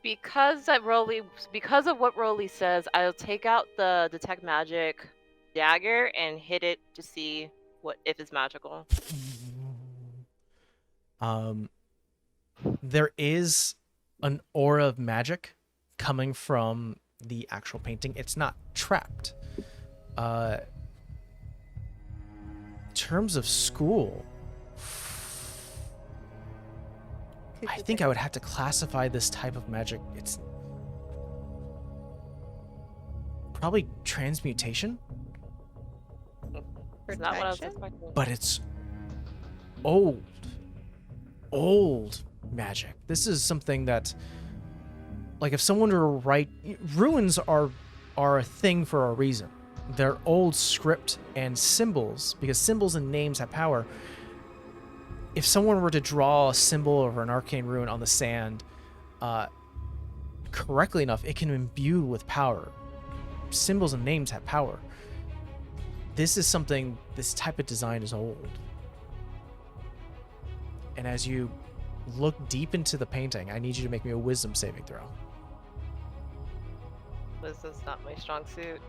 because of what Rolly says, I'll take out the detect magic dagger and hit it to see if it's magical. There is an aura of magic coming from the actual painting. It's not trapped. In terms of school, I think I would have to classify this type of magic. It's probably transmutation, It's not what I was Protection? expecting. but it's old magic. This is something that, like, if someone were to write, runes are a thing for a reason. They're old script and symbols, because symbols and names have power. If someone were to draw a symbol or an arcane rune on the sand correctly enough, it can imbue with power. Symbols and names have power. This type of design is old. And as you look deep into the painting, I need you to make me a wisdom saving throw. This is not my strong suit.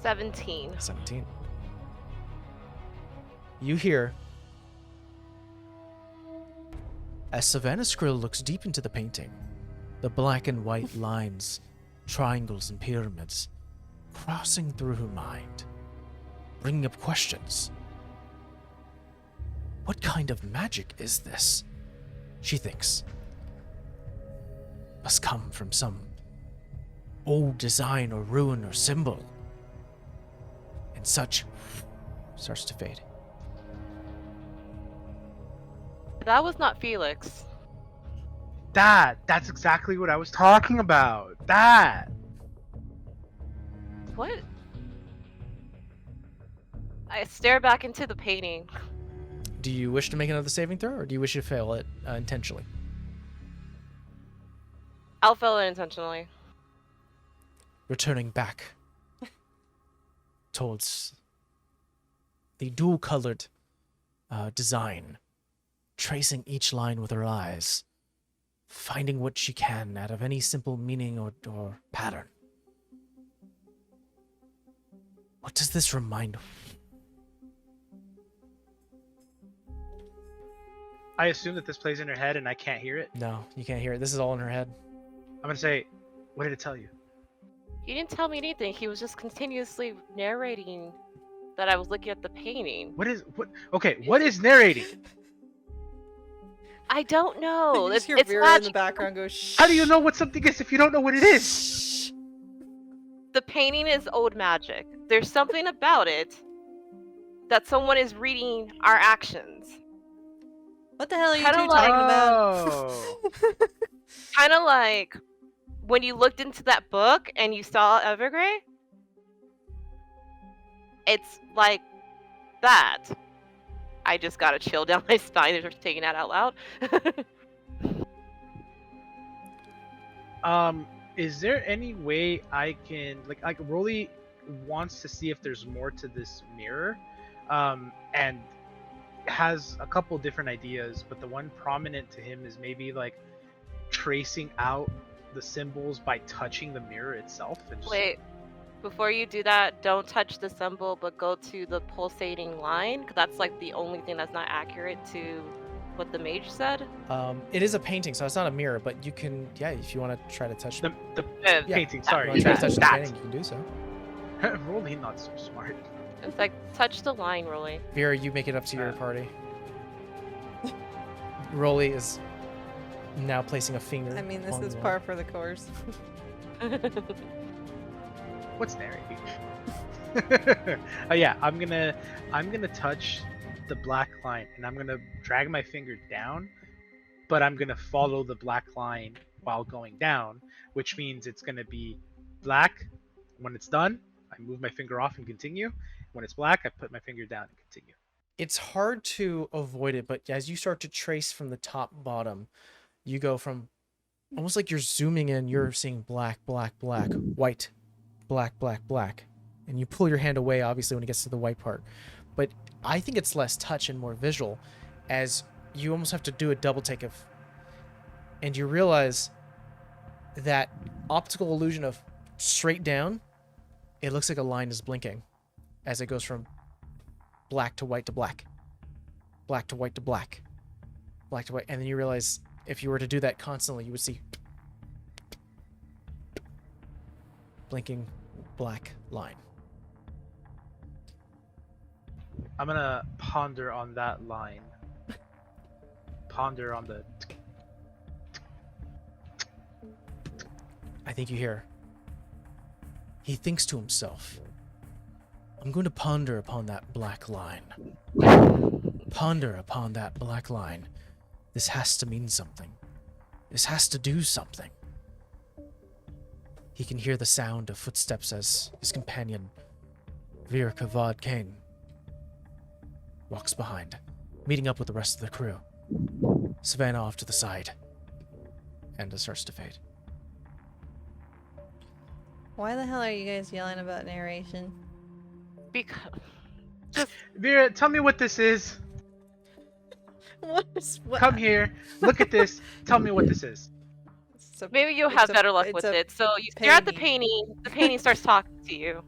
17. 17. You hear, as Savannah Skrill looks deep into the painting, the black and white lines, triangles, and pyramids crossing through her mind, bringing up questions. What kind of magic is this? She thinks. Must come from some old design or ruin or symbol. And such starts to fade. That was not Felix. That's exactly what I was talking about. That. What? I stare back into the painting. Do you wish to make another saving throw, or do you wish to fail it intentionally? I'll fail it intentionally. Returning back towards the dual-colored design, tracing each line with her eyes, finding what she can out of any simple meaning or pattern. What does this remind of? I assume that this plays in her head and I can't hear it. No, you can't hear it. This is all in her head. I'm gonna say, what did it tell you? He didn't tell me anything. He was just continuously narrating that I was looking at the painting. What is narrating? I don't know. You just hear It's Vera in the magic. background go, shh. How do you know what something is if you don't know what it is? The painting is old magic. There's something about it that someone is reading our actions. What the hell are you Kinda two like- talking Oh. about? Kind of like when you looked into that book and you saw Evergrey. It's like that. I just got a chill down my spine just taking that out loud. Is there any way I can like Rolly wants to see if there's more to this mirror, and has a couple different ideas, but the one prominent to him is maybe like tracing out the symbols by touching the mirror itself. And just... Wait, before you do that, don't touch the symbol, but go to the pulsating line, because that's like the only thing that's not accurate to what the mage said. It is a painting, so it's not a mirror, but you can, yeah, if you want to try to touch the Yeah. painting. you Sorry, want to try to touch the that. painting, you can do so. Rolly not so smart. It's like, touch the line, Rolly. Vera, you make it up to your party. Rolly is now placing a finger. I mean, this on is the par for the course. What's narrating? Yeah, I'm gonna touch the black line and I'm gonna drag my finger down, but I'm gonna follow the black line while going down, which means it's gonna be black. When it's done, I move my finger off and continue. When it's black, I put my finger down and continue. It's hard to avoid it, but as you start to trace from the top bottom, you go from almost like you're zooming in, you're seeing black, black, black, white, black, black, black. And you pull your hand away, obviously, when it gets to the white part. But I think it's less touch and more visual, as you almost have to do a double take of... And you realize that optical illusion of straight down, it looks like a line is blinking as it goes from black to white to black, black to white to black, black to white. And then you realize if you were to do that constantly, you would see blinking black line. I'm gonna ponder on that line. Ponder on the... I think you hear. He thinks to himself, I'm going to ponder upon that black line. Ponder upon that black line. This has to mean something. This has to do something. He can hear the sound of footsteps as his companion, Vir Kavad Kane, walks behind, meeting up with the rest of the crew. Savannah off to the side, and it starts to fade. Why the hell are you guys yelling about narration? Because Vera, tell me what this is. What is what? Come here. Look at this. Tell me what this is. maybe you'll have better luck with it. So you stare at the painting starts talking to you,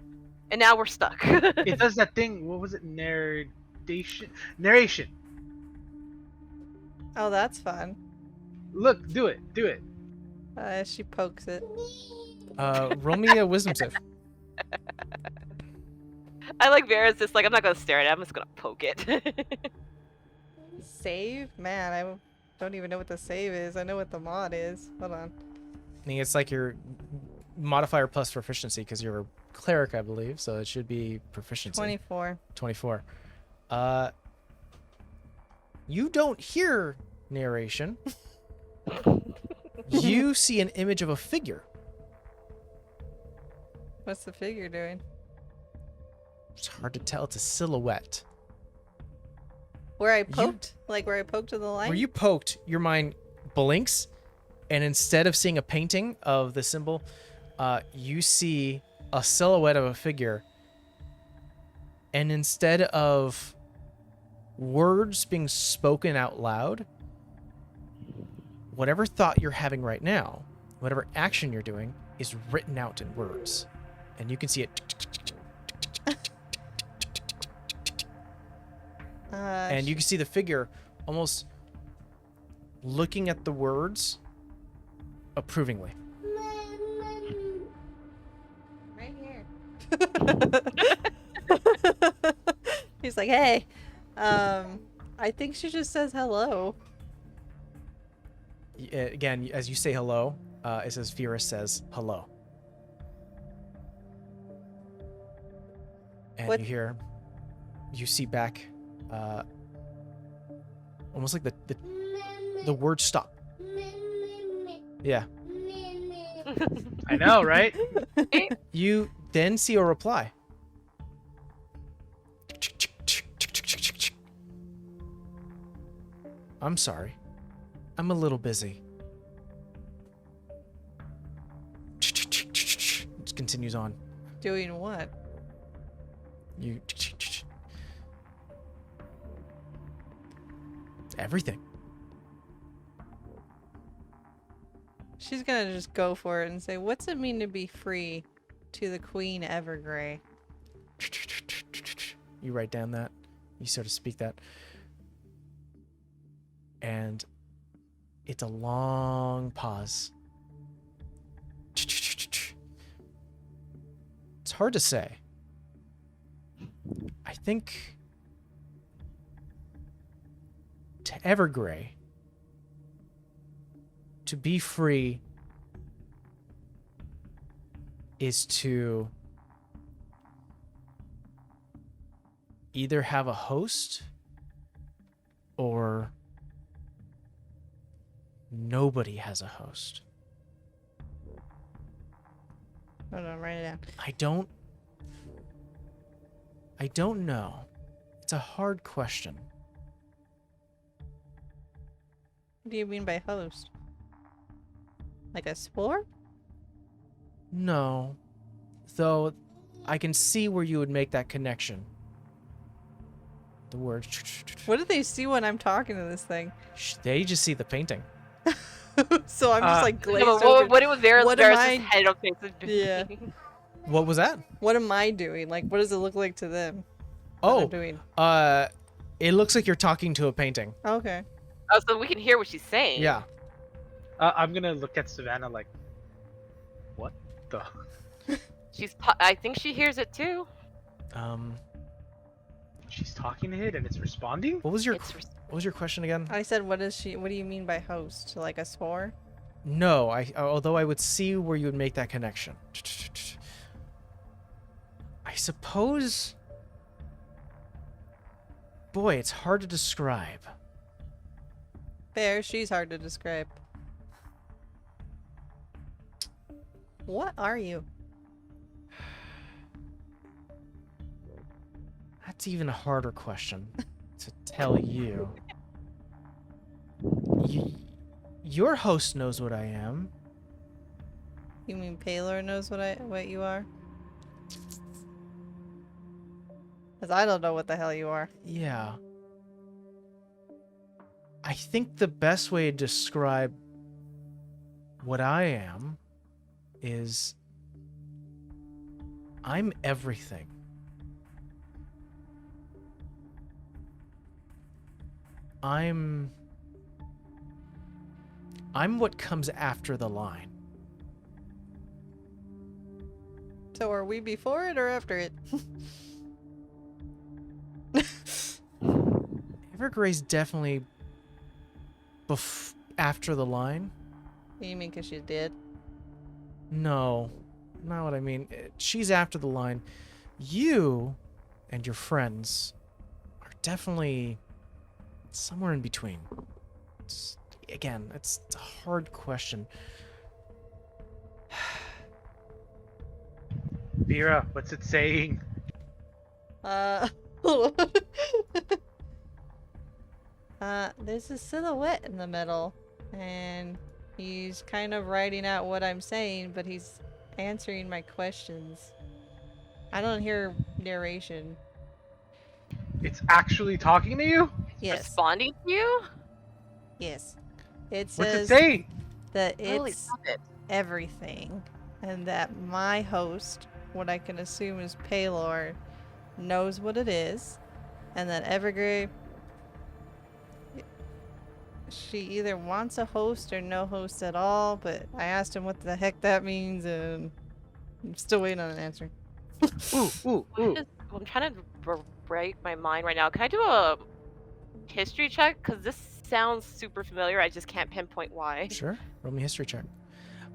and now we're stuck. It does that thing. What was it? Narration. Oh, that's fun. Look, do it. Do it. She pokes it. Roll me a wisdom save. I like Vera's just like, I'm not gonna stare at it, I'm just gonna poke it. Save? Man, I don't even know what the save is. I know what the mod is. Hold on. I think it's like your modifier plus proficiency, because you're a cleric, I believe, so it should be proficiency. 24. 24. You don't hear narration. You see an image of a figure. What's the figure doing? It's hard to tell. It's a silhouette. Where I poked? Like where I poked to the line? Where you poked, your mind blinks, and instead of seeing a painting of the symbol, you see a silhouette of a figure. And instead of words being spoken out loud, whatever thought you're having right now, whatever action you're doing, is written out in words. And you can see it. And you can see the figure almost looking at the words approvingly. Right here. He's like, hey, I think she just says hello. Again, as you say hello, it says Vera says hello. And What? you see back, almost like the words stop. Yeah. I know, right? You then see a reply. I'm sorry. I'm a little busy. It continues on. Doing what? You everything. She's gonna just go for it and say, what's it mean to be free to the Queen Evergrey? You write down that. You sort of speak that. And it's a long pause. It's hard to say. I think to Evergrey, to be free is to either have a host or nobody has a host. Hold on, write it down. I don't know. It's a hard question. What do you mean by host? Like a spore? No. Though I can see where you would make that connection. The word. What do they see when I'm talking to this thing? They just see the painting. So I'm just like glazed No, over. what was Vera's What am I- head on face of Yeah. What was that? What am I doing? Like, what does it look like to them? What Oh, I'm doing? it looks like you're talking to a painting. Okay. Oh, so we can hear what she's saying. Yeah. I'm gonna look at Savannah like, what the? I think she hears it too. She's talking to it and it's responding? What was your It's what was your question again? I said, what do you mean by host? Like a spore? No, although I would see where you would make that connection. I suppose. Boy, it's hard to describe. Fair, she's hard to describe. What are you? That's even a harder question to tell you. Your host knows what I am. You mean Paylor knows what you are? Because I don't know what the hell you are. Yeah. I think the best way to describe what I am is I'm everything. I'm what comes after the line. So are we before it or after it? Evergrey's definitely after the line. You mean because she's dead? No, not what I mean. She's after the line. You and your friends are definitely somewhere in between. It's a hard question. Vera, what's it saying? There's a silhouette in the middle, and he's kind of writing out what I'm saying, but he's answering my questions. I don't hear narration. It's actually talking to you? Yes. Responding to you? Yes. It What's it says say? that Holy it's stop it. everything, and that my host, what I can assume is Paylor, knows what it is, and that Evergrey, she either wants a host or no host at all, but I asked him what the heck that means, and I'm still waiting on an answer. Ooh. I'm trying to break my mind right now. Can I do a history check? Because this sounds super familiar. I just can't pinpoint why. Sure. Roll me a history check.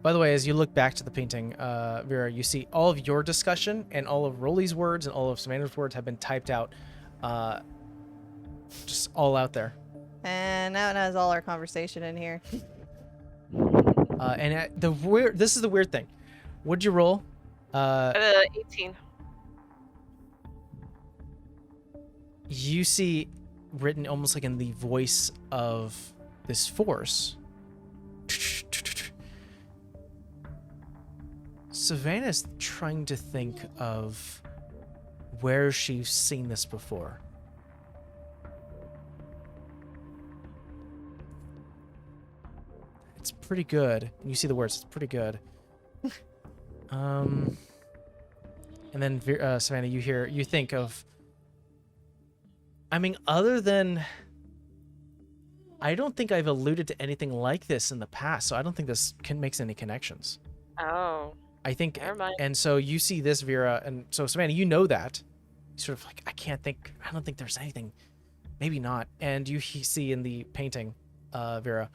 By the way, as you look back to the painting, Vera, you see all of your discussion and all of Rolly's words and all of Savannah's words have been typed out, just all out there. And now it has all our conversation in here. This is the weird thing. What'd you roll? 18. You see written almost like in the voice of this force. Savannah's trying to think of where she's seen this before. It's pretty good. You see the words. It's pretty good. And then Savannah, you think of. I mean, other than. I don't think I've alluded to anything like this in the past, so I don't think this makes any connections. Oh. I think, Never mind. and so you see this, Vera, and so Savannah, you know that. Sort of like, I don't think there's anything, maybe not. And you see in the painting, Vera,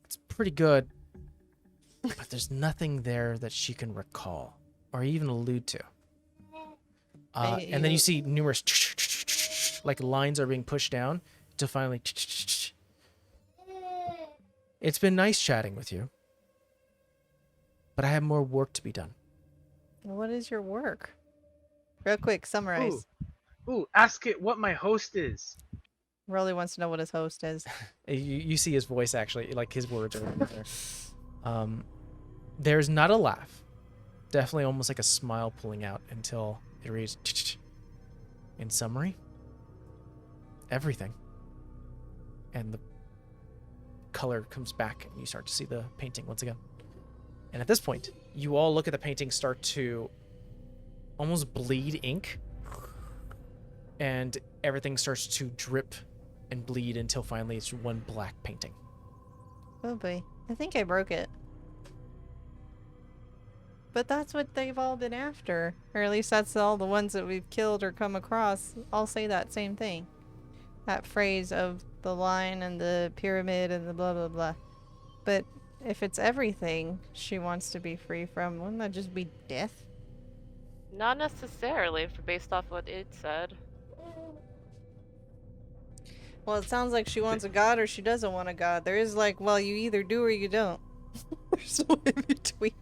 it's pretty good, but there's nothing there that she can recall or even allude to. And then you see numerous, like lines are being pushed down to finally. It's been nice chatting with you. But I have more work to be done. What is your work? Real quick, summarize. Ooh, ask it what my host is. Rolly wants to know what his host is. You see his voice actually, like his words are right there. There's not a laugh. Definitely almost like a smile pulling out until it reads, in summary, everything. And the color comes back and you start to see the painting once again. And at this point, you all look at the painting start to almost bleed ink. And everything starts to drip and bleed until finally it's one black painting. Oh boy. I think I broke it. But that's what they've all been after. Or at least that's all the ones that we've killed or come across. All say that same thing. That phrase of the line and the pyramid and the blah blah blah. But if it's everything she wants to be free from, wouldn't that just be death? Not necessarily, based off what it said. Well, it sounds like she wants a god or she doesn't want a god. There is like, well, you either do or you don't. There's no in between.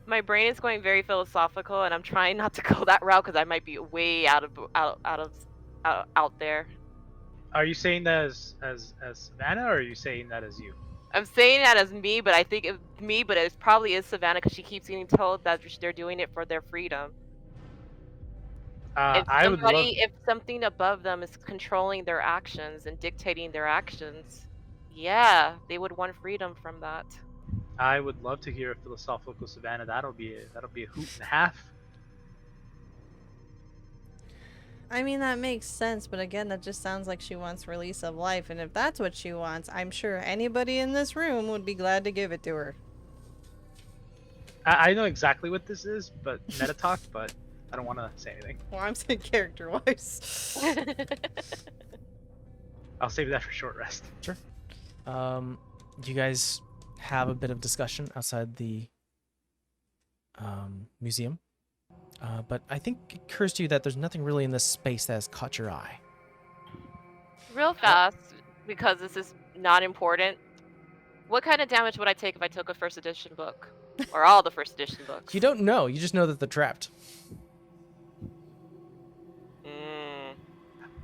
My brain is going very philosophical, and I'm trying not to go that route because I might be way out there. Are you saying that as Savannah, or are you saying that as you? I'm saying that as me, but I think it's me, but it probably is Savannah because she keeps getting told that they're doing it for their freedom. If something above them is controlling their actions and dictating their actions, yeah, they would want freedom from that. I would love to hear a philosophical Savannah. That'll be a hoot and a half. I mean, that makes sense, but again, that just sounds like she wants release of life, and if that's what she wants, I'm sure anybody in this room would be glad to give it to her. I know exactly what this is, but meta talk, but I don't want to say anything. Well, I'm saying character-wise. I'll save that for short rest. Sure. You guys have a bit of discussion outside the museum. But I think it occurs to you that there's nothing really in this space that has caught your eye. Real fast, because this is not important. What kind of damage would I take if I took a first edition book? Or all the first edition books? You don't know. You just know that they're trapped.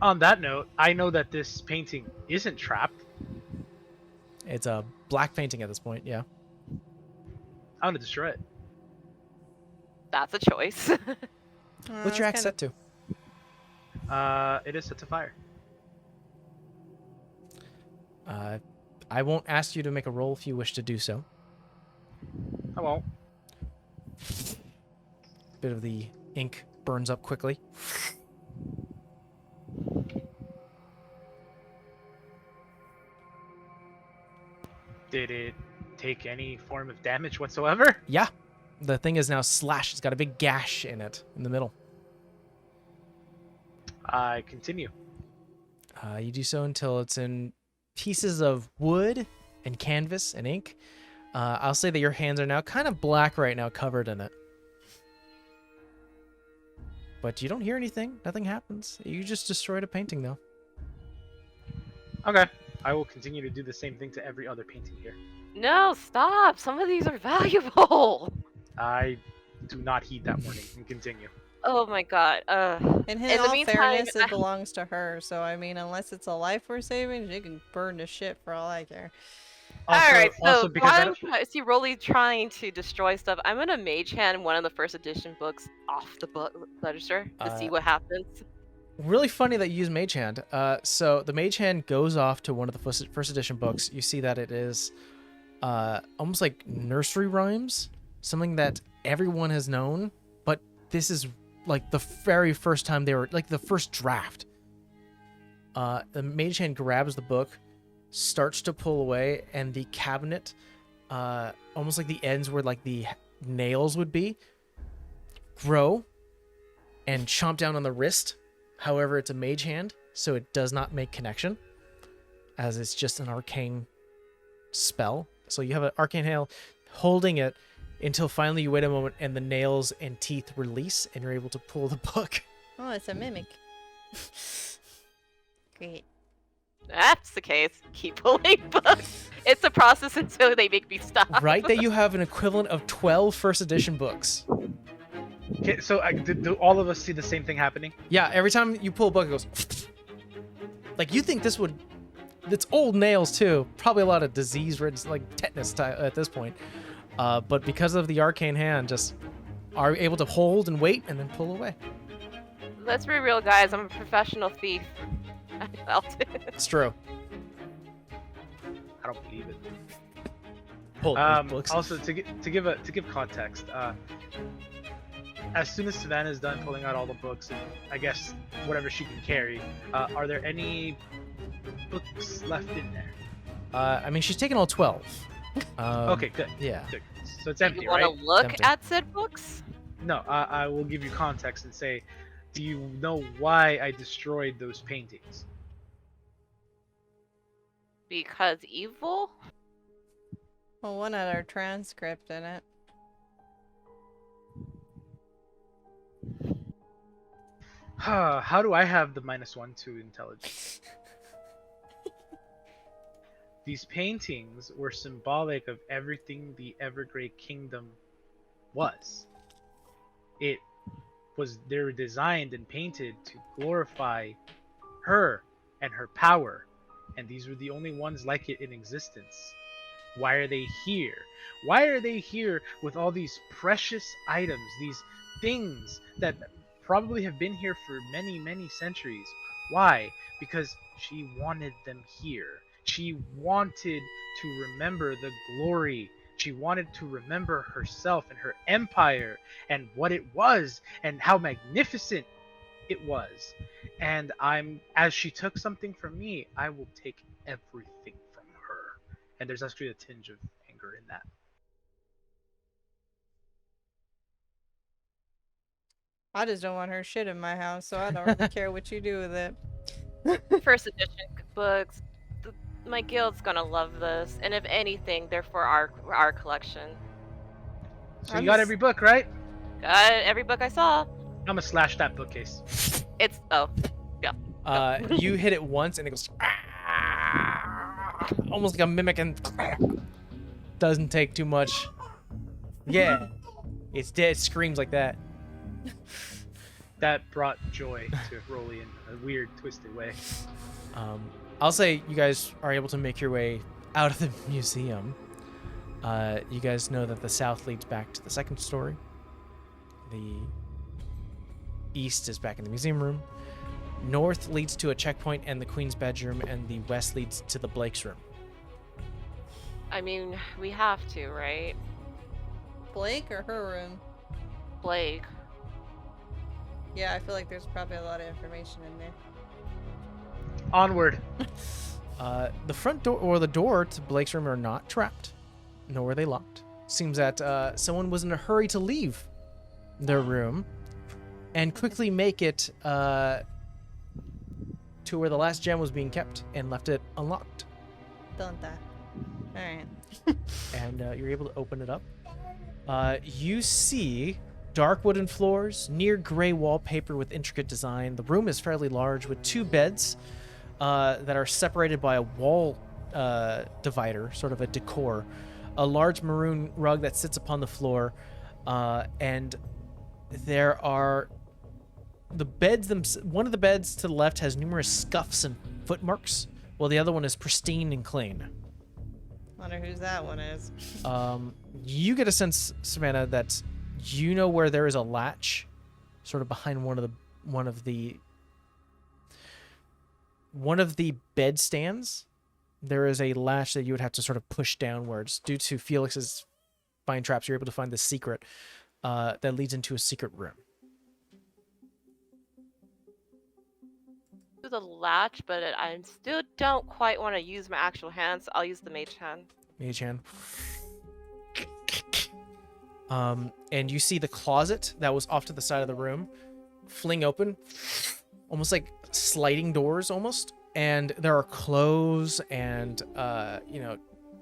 On that note, I know that this painting isn't trapped. It's a black painting at this point, yeah. I want to destroy it. That's a choice. What's your axe set to? It is set to fire. I won't ask you to make a roll if you wish to do so. I won't. Bit of the ink burns up quickly. Did it take any form of damage whatsoever? Yeah. The thing is now slashed. It's got a big gash in it, in the middle. I continue. You do so until it's in pieces of wood and canvas and ink. I'll say that your hands are now kind of black right now, covered in it. But you don't hear anything. Nothing happens. You just destroyed a painting, though. Okay. I will continue to do the same thing to every other painting here. No, stop. Some of these are valuable. I do not heed that warning and continue. Oh my god. In In the all meantime, fairness, it belongs to her. So I mean, unless it's a life we're saving, she can burn to shit for all I care. Alright, so because while I see Rolly trying to destroy stuff, I'm gonna mage hand one of the first edition books off the book register to see what happens. Really funny that you use Mage Hand. So the Mage Hand goes off to one of the first edition books. You see that it is almost like nursery rhymes, something that everyone has known, but this is like the very first time they were, like the first draft. The Mage Hand grabs the book, starts to pull away, and the cabinet, almost like the ends where like the nails would be, grow and chomp down on the wrist. However, it's a mage hand, so it does not make connection, as it's just an arcane spell. So you have an arcane hail holding it until finally you wait a moment and the nails and teeth release and you're able to pull the book. Oh, it's a mimic. Great. That's the case. Keep pulling books. It's a process until they make me stop. Right, that you have an equivalent of 12 first edition books. Okay, so do all of us see the same thing happening? Yeah, every time you pull a book, it goes... Like, you think this would... It's old nails, too. Probably a lot of disease-ridden, like tetanus at this point. But because of the arcane hand, just are able to hold and wait and then pull away. Let's be real, guys. I'm a professional thief. I felt it. It's true. I don't believe it. Pull those books. Also, to give context, as soon as Savannah's done pulling out all the books and I guess whatever she can carry, are there any books left in there? I mean, she's taken all 12. Okay, good. Yeah. Good. So it's empty, You right? want to look Empty. at said books? No, I will give you context and say, do you know why I destroyed those paintings? Because evil? Well, one had our transcript in it. How do I have the -1 to intelligence? These paintings were symbolic of everything the Evergrey Kingdom was. They were designed and painted to glorify her and her power, and these were the only ones like it in existence. Why are they here? Why are they here with all these precious items, these things that probably have been here for many, many centuries? Why? Because she wanted them here. She wanted to remember the glory. She wanted to remember herself and her empire and what it was and how magnificent it was. And as she took something from me, I will take everything from her. And there's actually a tinge of anger in that. I just don't want her shit in my house, so I don't really care what you do with it. First edition books. My guild's gonna love this, and if anything, they're for our collection. So you got every book, right? Got every book I saw. I'm gonna slash that bookcase. It's You hit it once and it goes... Almost like a mimic and... Doesn't take too much. Yeah. It's dead. It screams like that. that brought joy to Rolly in a weird, twisted way. I'll say you guys are able to make your way out of the museum. You guys know that the south leads back to the second story. The east is back in the museum room. North leads to a checkpoint and the Queen's bedroom, and the west leads to the Blake's room. I mean, we have to, right? Blake or her room? Blake. Yeah, I feel like there's probably a lot of information in there. Onward. The front door or the door to Blake's room are not trapped, nor were they locked. Seems that someone was in a hurry to leave their room and quickly make it to where the last gem was being kept and left it unlocked. Don't die. Alright. And you're able to open it up. You see dark wooden floors, near gray wallpaper with intricate design. The room is fairly large with 2 beds that are separated by a wall divider, sort of a decor. A large maroon rug that sits upon the floor, and there are the beds. One of the beds to the left has numerous scuffs and footmarks, while the other one is pristine and clean. Wonder whose that one is. You get a sense, Savannah, that you know where there is a latch, sort of behind one of the bed stands. There is a latch that you would have to sort of push downwards. Due to Felix's fine traps, you're able to find the secret that leads into a secret room. Do the latch, but I still don't quite want to use my actual hands. I'll use the mage hand. Mage hand. And you see the closet that was off to the side of the room fling open, almost like sliding doors almost. And there are clothes and,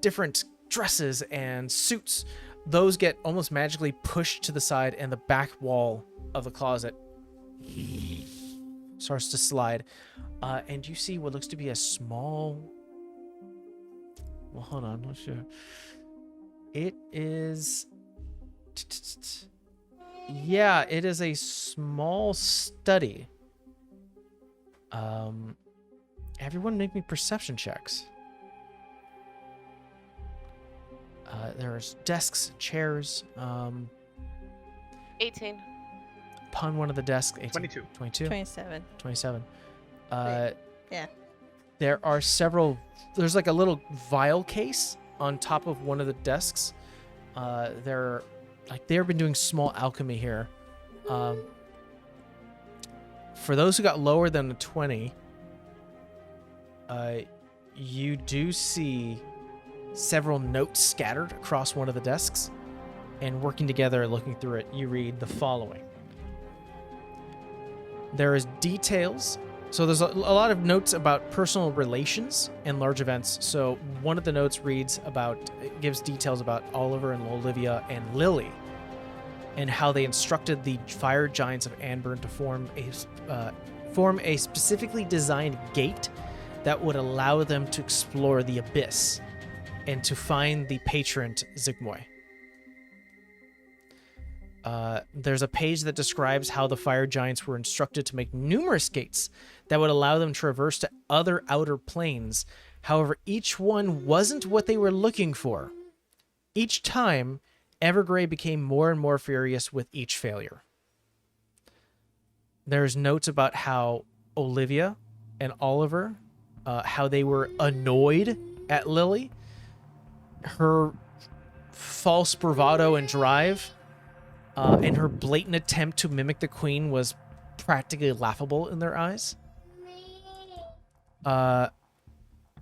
different dresses and suits. Those get almost magically pushed to the side, and the back wall of the closet starts to slide. And you see what looks to be a small... Well, hold on. Let's show. It is... Yeah, it is a small study. Everyone make me perception checks. There's desks, chairs. 18. Upon one of the desks, 18, 22. 22? 27. 27. Yeah. There are several... There's like a little vial case on top of one of the desks. They've been doing small alchemy here. For those who got lower than a 20, you do see several notes scattered across one of the desks, and working together, looking through it, you read the following. There is details. So there's a lot of notes about personal relations and large events. So one of the notes gives details about Oliver and Olivia and Lily, and how they instructed the fire giants of Anburn to form a specifically designed gate that would allow them to explore the abyss and to find the patron Zygmunt. There's a page that describes how the fire giants were instructed to make numerous gates that would allow them to traverse to other outer planes. However, each one wasn't what they were looking for. Each time, Evergrey became more and more furious with each failure. There's notes about how Olivia and Oliver, how they were annoyed at Lily, her false bravado and drive, and her blatant attempt to mimic the Queen was practically laughable in their eyes.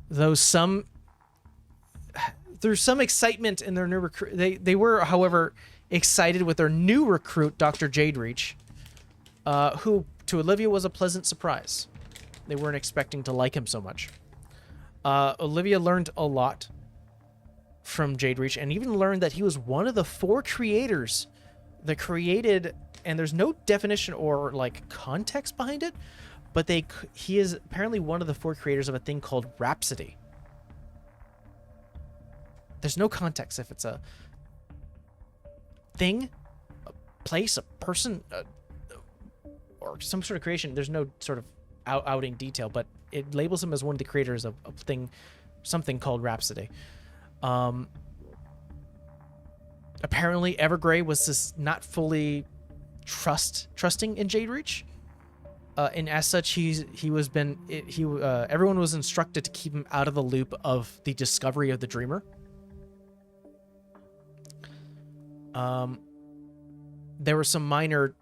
There's some excitement in their new recruit. They were, however, excited with their new recruit, Dr. Jadereach, who to Olivia was a pleasant surprise. They weren't expecting to like him so much. Olivia learned a lot from Jadereach, and even learned that he was one of the 4 creators that created, and there's no definition or context behind it, but he is apparently one of the 4 creators of a thing called Rhapsody. There's no context if it's a thing, a place, a person, or some sort of creation. There's no sort of outing detail, but it labels him as one of the creators of something called Rhapsody. Apparently, Evergrey was just not fully trusting in Jade Reach, and as such, everyone was instructed to keep him out of the loop of the discovery of the Dreamer. There were some minor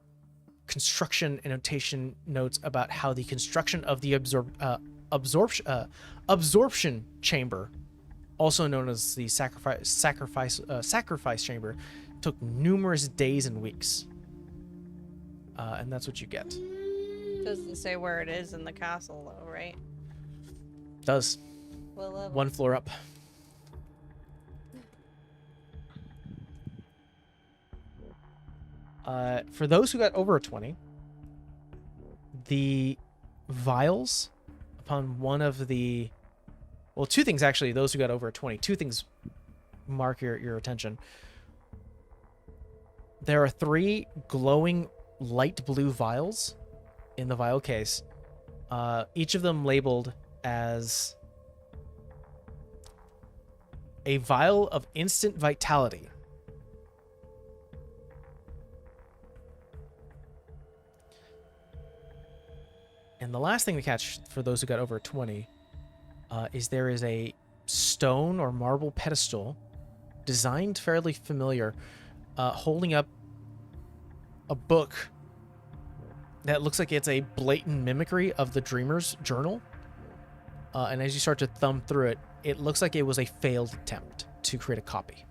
construction annotation notes about how the construction of the absorption chamber, also known as the sacrifice chamber, took numerous days and weeks. And that's what you get. Doesn't say where it is in the castle, though, right? Does. What level? 1 floor up. For those who got over a 20, the vials upon one of the... Well, 2 things, actually. Those who got over a 20. 2 things mark your attention. There are 3 glowing light blue vials in the vial case. Each of them labeled as a vial of instant vitality. And the last thing to catch for those who got over 20 is there is a stone or marble pedestal designed fairly familiar, holding up a book that looks like it's a blatant mimicry of the Dreamer's journal. And as you start to thumb through it, it looks like it was a failed attempt to create a copy.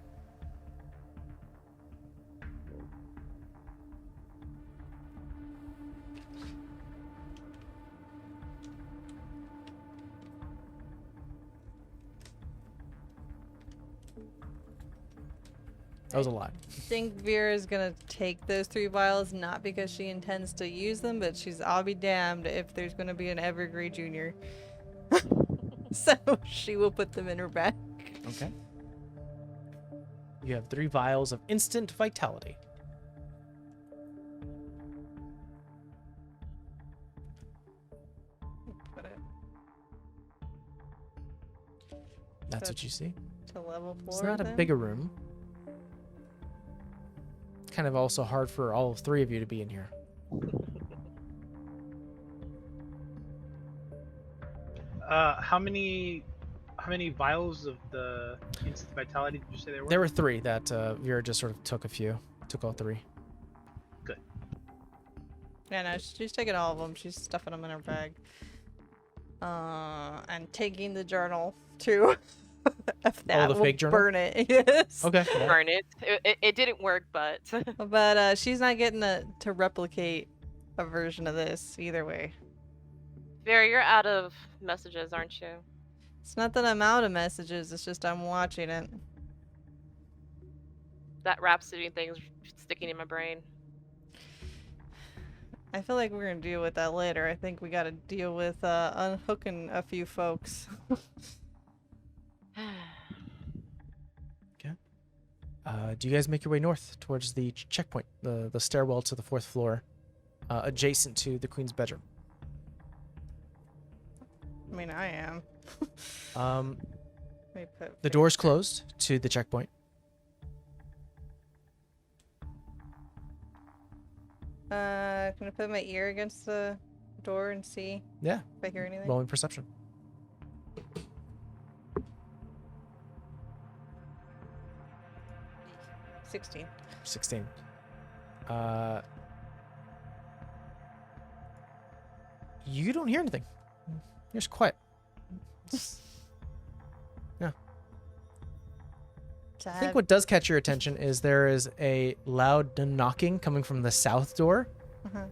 That was a lot. I think Vera's gonna take those 3 vials, not because she intends to use them, but I'll be damned if there's gonna be an Evergrey Jr. So she will put them in her bag. Okay. You have 3 vials of instant vitality. Put it That's So what you see. to level 4. It's not a then? bigger room. Kind of also hard for all 3 of you to be in here. How many vials of the instant vitality did you say there were? There were 3 that Vera just sort of took took all 3. Good. Yeah, no, she's taking all of them. She's stuffing them in her bag. And taking the journal too. If that the will fake journal? burn it. Yes. Okay. Yeah. Burn it. It didn't work, but But she's not getting to replicate a version of this either way. Vera, you're out of messages, aren't you? It's not that I'm out of messages, it's just I'm watching it. That Rhapsody thing's sticking in my brain. I feel like we're gonna deal with that later. I think we gotta deal with unhooking a few folks. Do you guys make your way north towards the checkpoint, the stairwell to the 4th floor, adjacent to the Queen's bedroom? I mean, I am. Let me put The door's closed to the checkpoint. Can I put my ear against the door and see Yeah. if I hear anything? Rolling perception. 16. 16. You don't hear anything. You're just quiet. Yeah. I think what does catch your attention is there is a loud knocking coming from the south door. Uh-huh.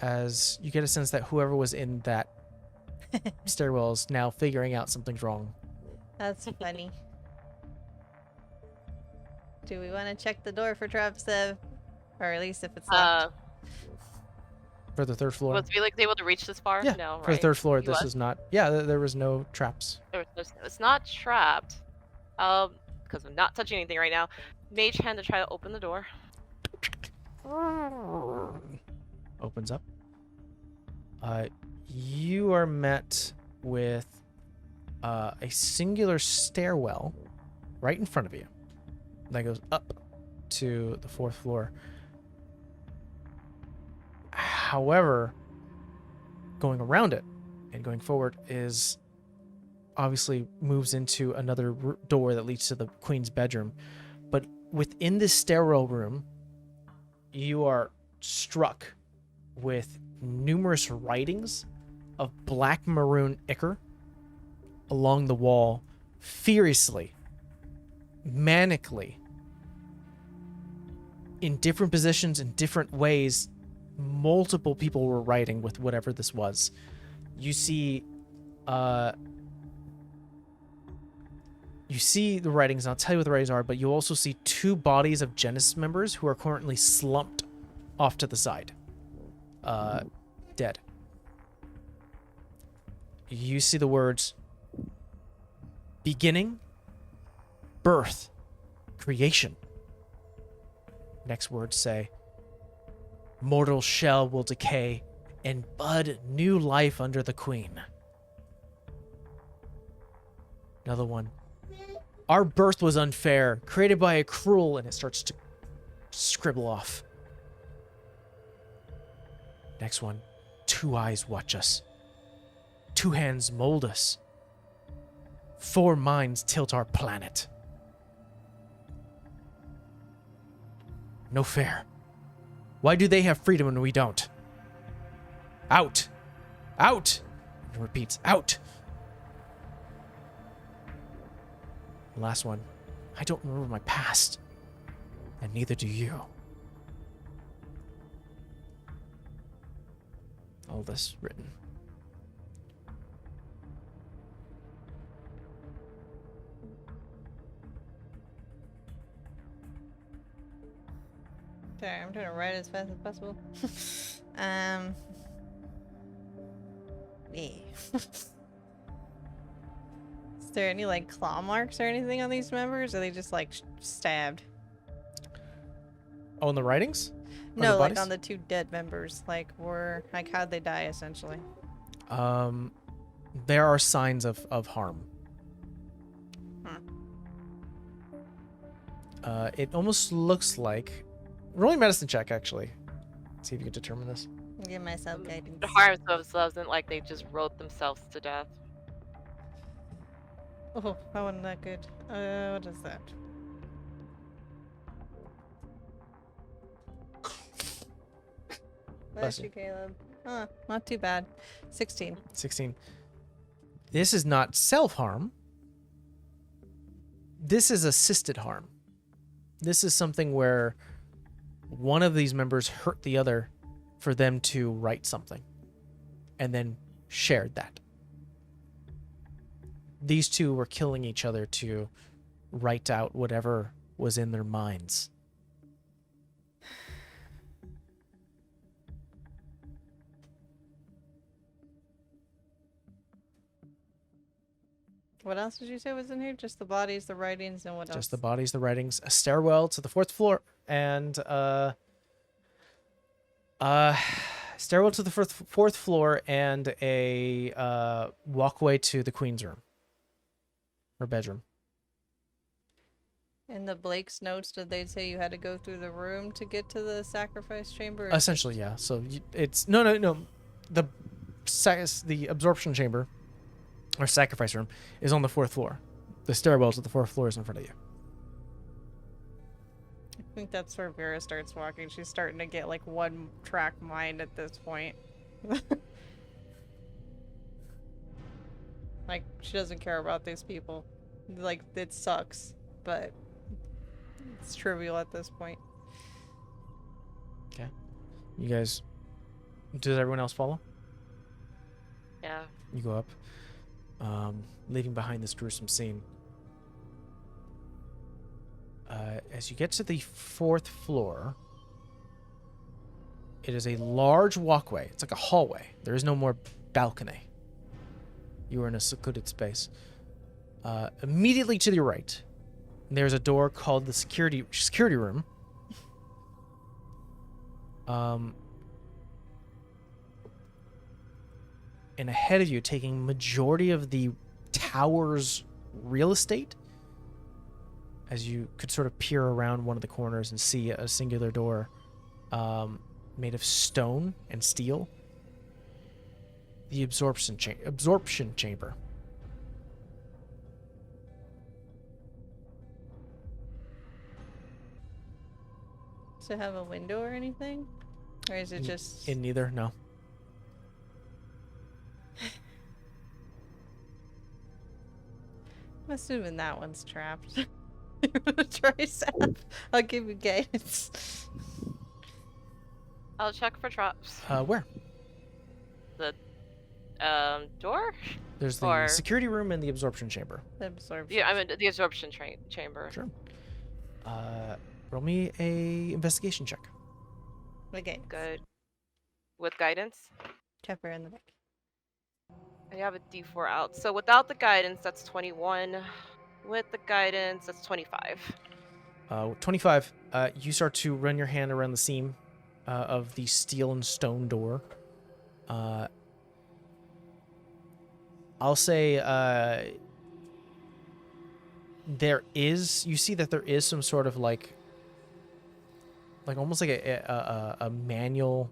As you get a sense that whoever was in that stairwell is now figuring out something's wrong. That's funny. Do we want to check the door for traps, or at least if it's locked? For the 3rd floor. Was Felix able to reach this far? Yeah, No, right? for the 3rd floor, He this was? is not... Yeah, there was no traps. It's not trapped. Because I'm not touching anything right now. Mage hand to try to open the door. opens up. You are met with a singular stairwell right in front of you that goes up to the 4th floor. However, going around it and going forward is obviously moves into another door that leads to the queen's bedroom. But within this stairwell room, you are struck with numerous writings of black maroon ichor along the wall, furiously, manically, in different positions, in different ways. Multiple people were writing with whatever this was. You see the writings, and I'll tell you what the writings are, but you also see 2 bodies of Genesis members who are currently slumped off to the side. Dead. You see the words beginning, birth, creation. Next words say, mortal shell will decay and bud new life under the queen. Another one. Our birth was unfair, created by a cruel, and it starts to scribble off. Next one. 2 eyes watch us. 2 hands mold us. 4 minds tilt our planet. No fair. Why do they have freedom and we don't? Out! Out! It repeats, out! Last one. I don't remember my past. And neither do you. All this written. Sorry, I'm trying to write as fast as possible. Yeah. Is there any like claw marks or anything on these members? Or are they just like stabbed? Oh, in the writings? Or No, the like bodies? on the 2 dead members. Like how'd they die essentially? There are signs of harm. It almost looks like... Roll a medicine check, actually. See if you can determine this. Give myself guidance. The harm themselves isn't like they just wrote themselves to death. Oh, that wasn't that good. What is that? Bless you, Caleb. Huh, not too bad. 16. 16. This is not self-harm. This is assisted harm. This is something where one of these members hurt the other for them to write something and then shared that. These 2 were killing each other to write out whatever was in their minds. What else did you say was in here? Just the bodies, the writings, and what else? Just the bodies, the writings, a stairwell to the 4th floor, and stairwell to the 4th floor, and a walkway to the queen's room, her bedroom. In the Blake's notes, did they say you had to go through the room to get to the sacrifice chamber? Essentially, yeah. So it's no. The absorption chamber or sacrifice room is on the 4th floor. The stairwell to the 4th floor is in front of you. I think that's where Vera starts walking. She's starting to get like 1-track mind at this point. Like, she doesn't care about these people. Like, it sucks, but it's trivial at this point. Okay. You guys, does everyone else follow? Yeah. You go up, leaving behind this gruesome scene. As you get to the 4th floor, it is a large walkway. It's like a hallway. There is no more balcony. You are in a secluded space. Immediately to your right, there's a door called the security room. and ahead of you, taking majority of the tower's real estate, as you could sort of peer around one of the corners and see a singular door made of stone and steel. The absorption chamber. Does it have a window or anything? Or is it just... In neither, no. I'm assuming that one's trapped. You wanna try, Seth? I'll give you guidance. I'll check for traps. Where? The door? There's the security room and the absorption chamber. The absorption. Yeah, I mean the absorption chamber. Sure. Roll me a investigation check. Okay. Good. With guidance? Pepper in the back. I have a D4 out. So without the guidance, that's 21. With the guidance, that's 25. 25. You start to run your hand around the seam of the steel and stone door. I'll say you see that there is some sort of like almost like a manual,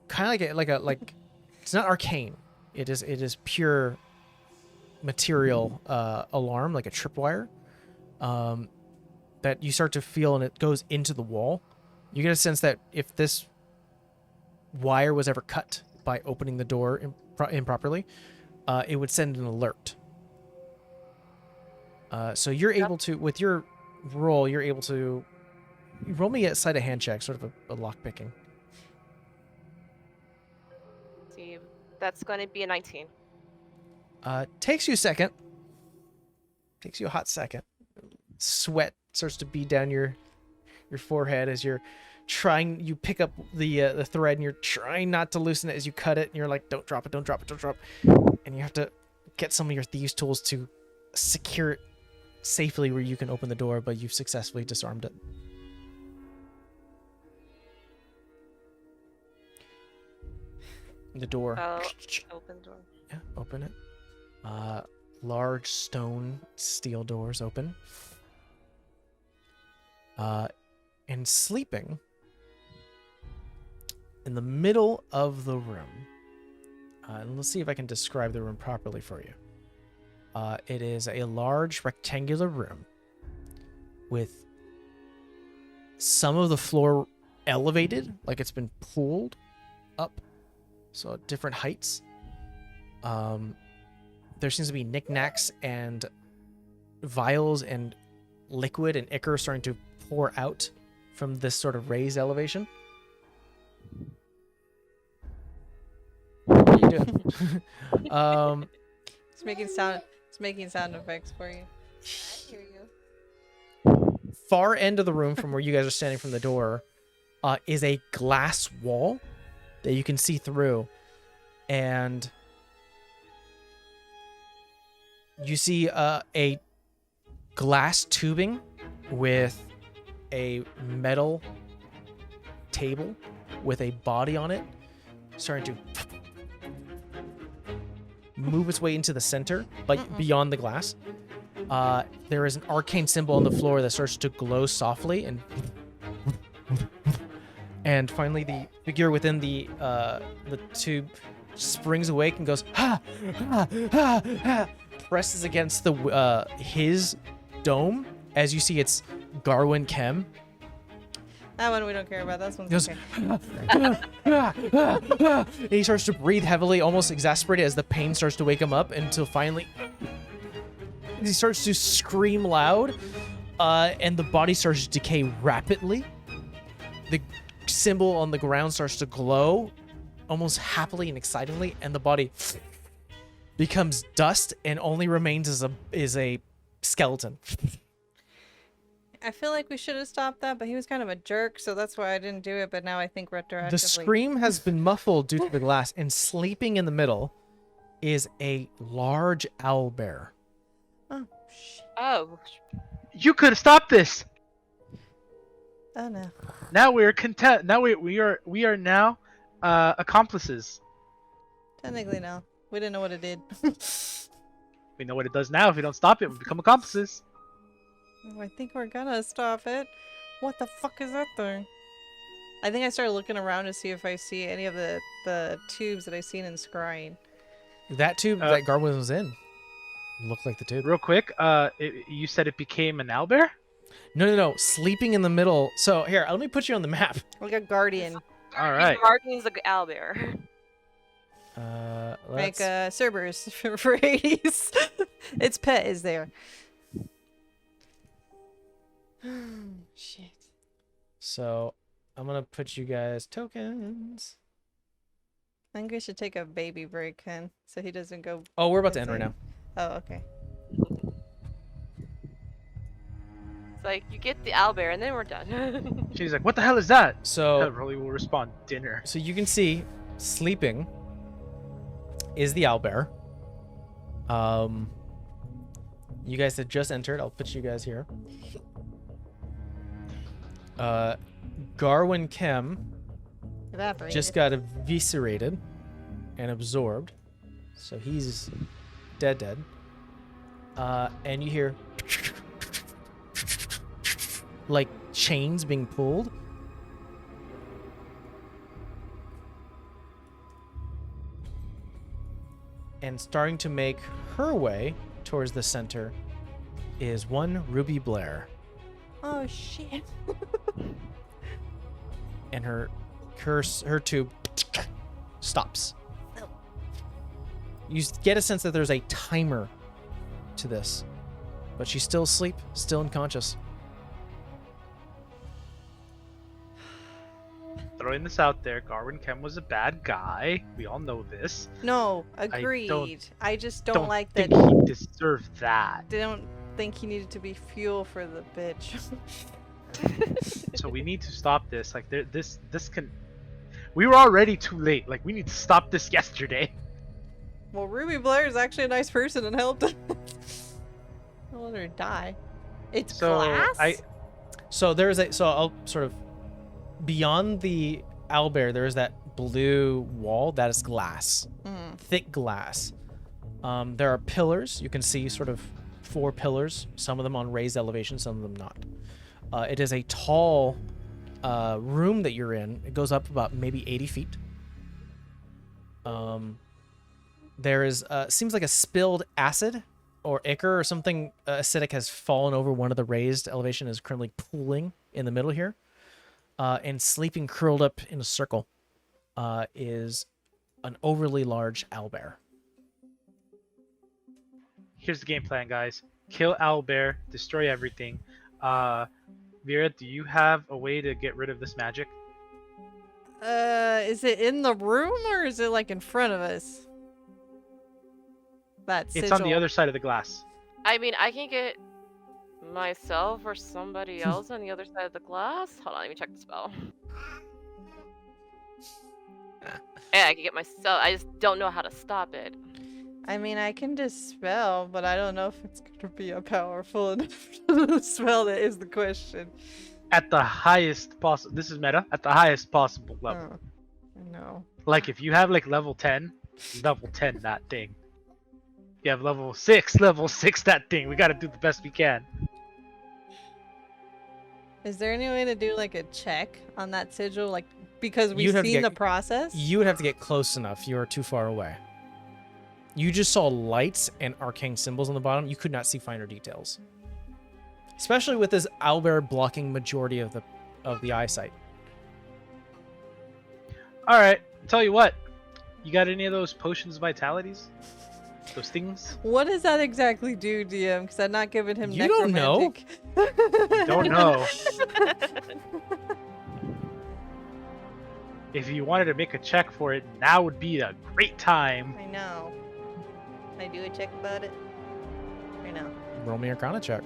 kind of like it's not arcane. It is pure material alarm, like a tripwire, that you start to feel, and it goes into the wall. You get a sense that if this wire was ever cut by opening the door improperly, it would send an alert. So you're able to, with your roll, you're able to roll me a sleight of hand check, sort of a lock picking. See, that's going to be a 19. Takes you a second. Takes you a hot second. Sweat starts to bead down your forehead as you're trying. You pick up the thread and you're trying not to loosen it as you cut it. And you're like, "Don't drop it! Don't drop it! Don't drop it!" And you have to get some of your thieves' tools to secure it safely where you can open the door, but you've successfully disarmed it. The door. Open door. Yeah, open it. Large stone steel doors open. And sleeping in the middle of the room. And let's see if I can describe the room properly for you. It is a large rectangular room with some of the floor elevated, like it's been pulled up, so at different heights. There seems to be knickknacks and vials and liquid and ichor starting to pour out from this sort of raised elevation. What are you doing? It's making sound effects for you. I hear you. Far end of the room from where you guys are standing from the door is a glass wall that you can see through, and you see a glass tubing with a metal table with a body on it starting to move its way into the center, but beyond the glass. There is an arcane symbol on the floor that starts to glow softly, and finally the figure within the tube springs awake and goes ha ha ha ha, presses against the his dome as you see it's Garwin Kem. That one we don't care about. That one's He goes, okay. and he starts to breathe heavily, almost exasperated as the pain starts to wake him up, until finally he starts to scream loud, and the body starts to decay rapidly. The symbol on the ground starts to glow almost happily and excitingly, and the body becomes dust and only remains as a skeleton. I feel like we should have stopped that, but he was kind of a jerk, so that's why I didn't do it. But now I think retroactively. The scream has been muffled due to the glass, and sleeping in the middle is a large owlbear. Oh, shit. Oh. You could have stopped this. Oh no. Now we are content. Now we are now accomplices. Technically, no. We didn't know what it did. We know what it does now. If we don't stop it, we become accomplices. Oh, I think we're gonna stop it. What the fuck is that thing? I think I started looking around to see if I see any of the tubes that I seen in scrying. That tube that Garwin was in looked like the tube. Real quick, you said it became an owlbear? No. Sleeping in the middle. So here, let me put you on the map. Like a guardian. All right. Guardian's like owlbear. Like Cerberus for Hades. Its pet is there. Shit. So I'm gonna put you guys tokens. I think we should take a baby break then, so he doesn't go. Oh, we're about to end right now. Oh, okay. It's like you get the owlbear and then we're done. She's like, what the hell is that? So Rolly will respond, dinner. So you can see, sleeping is the owlbear. You guys had just entered. I'll put you guys here. Garwin Kem Evaporated. just got eviscerated and absorbed, so he's dead. And you hear like chains being pulled. And starting to make her way towards the center is one Ruby Blair. Oh shit. And her tube stops. Oh. You get a sense that there's a timer to this, but she's still asleep, still unconscious. Throwing this out there, Garwin Kem was a bad guy. We all know this. No, agreed. I just don't like think that. he deserved that. I don't think he needed to be fuel for the bitch. So we need to stop this. Like this can. We were already too late. Like we need to stop this yesterday. Well, Ruby Blair is actually a nice person and helped. Don't let her die. It's glass. So I'll sort of beyond the owlbear. There is that blue wall that is glass, thick glass. There are pillars. You can see sort of 4 pillars. Some of them on raised elevation, some of them not. It is a tall room that you're in. It goes up about maybe 80 feet. There is seems like a spilled acid or ichor or something acidic has fallen over one of the raised elevation, is currently pooling in the middle here. And sleeping curled up in a circle is an overly large owlbear. Here's the game plan, guys. Kill owlbear, destroy everything. Vera, do you have a way to get rid of this magic? Is it in the room or is it like in front of us? That sigil. It's on the other side of the glass. I mean, I can get myself or somebody else on the other side of the glass. Hold on, let me check the spell. Yeah, I can get myself. I just don't know how to stop it. I mean, I can dispel, but I don't know if it's gonna be a powerful enough to spell. That is the question. At the highest possible. This is meta. At the highest possible level. Oh, no. Like if you have like level 10 that thing. You have level 6 that thing. We gotta do the best we can. Is there any way to do like a check on that sigil, like because we've You'd have to seen get- the process? You would have to get close enough. You are too far away. You just saw lights and arcane symbols on the bottom. You could not see finer details. Especially with this owlbear blocking majority of the eyesight. Alright, tell you what. You got any of those potions of vitalities? Those things? What does that exactly do, DM? Because I'm not giving him You don't know. necromantic. Don't know. If you wanted to make a check for it, now would be a great time. I know. Can I do a check about it? I know. Roll me a Arcana check.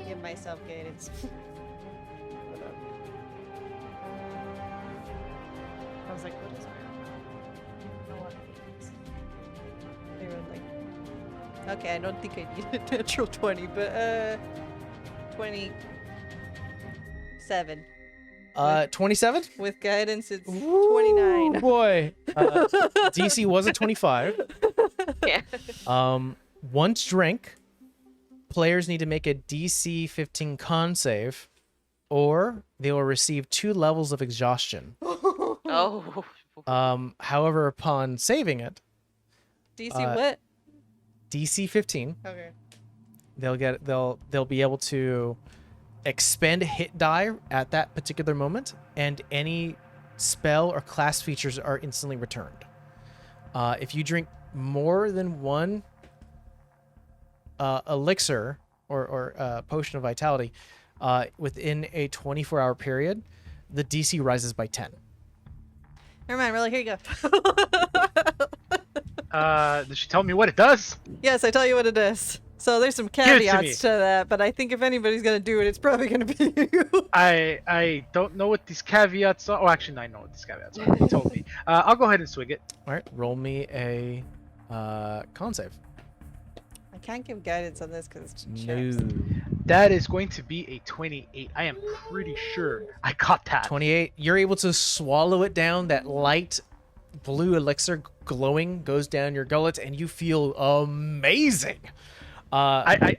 Give myself guidance. Hold up. I was like, what is it? I don't want guidance. They were like, okay, I don't think I need a natural 20, but 27. 27? With guidance, it's Ooh, 29. Boy. DC was a 25. Yeah. Once drink, players need to make a DC 15 con save, or they will receive 2 levels of exhaustion. Oh. However, upon saving it, DC what? DC 15, Okay. they'll be able to expend hit die at that particular moment, and any spell or class features are instantly returned. If you drink more than one elixir or potion of vitality within a 24-hour period, the DC rises by 10. Never mind, really, here you go. Did she tell me what it does? Yes, I tell you what it is. So there's some Give it to caveats to that, but I think if anybody's gonna do it, it's probably gonna be you. I don't know what these caveats are. Oh, actually, I know what these caveats are. You told me. I'll go ahead and swig it. All right, roll me a con save. I can't give guidance on this because it's No. checks. That is going to be a 28. I am pretty sure I got that. 28. You're able to swallow it down. That light blue elixir glowing goes down your gullet, and you feel amazing. I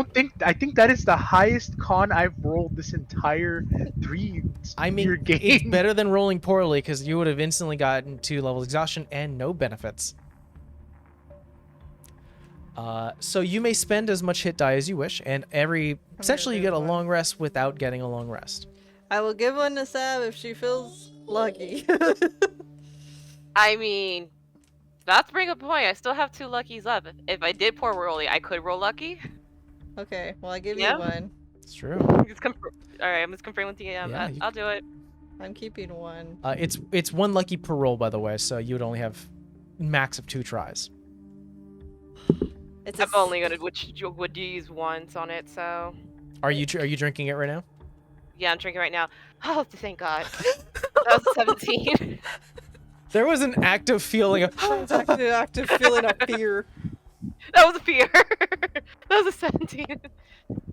think that is the highest con I've rolled this entire 3-year game. It's better than rolling poorly, because you would have instantly gotten 2 levels exhaustion and no benefits. So you may spend as much hit die as you wish, and essentially you get a long rest without getting a long rest. I will give one to Sav if she feels lucky. I mean, that's bring a point. I still have 2 luckies left. If I did pour rolly, I could roll lucky. Okay, well I give Yeah. you one. It's true. All right, I'm just confirming with DM. Yeah, I'll do it. I'm keeping one. It's 1 lucky per roll, by the way, so you would only have max of 2 tries. It's I'm only gonna would use once on it, so. Are you drinking it right now? Yeah, I'm drinking right now. Oh, thank God. That was 17. There was an active feeling of active feeling of fear. That was a fear. That was a 17.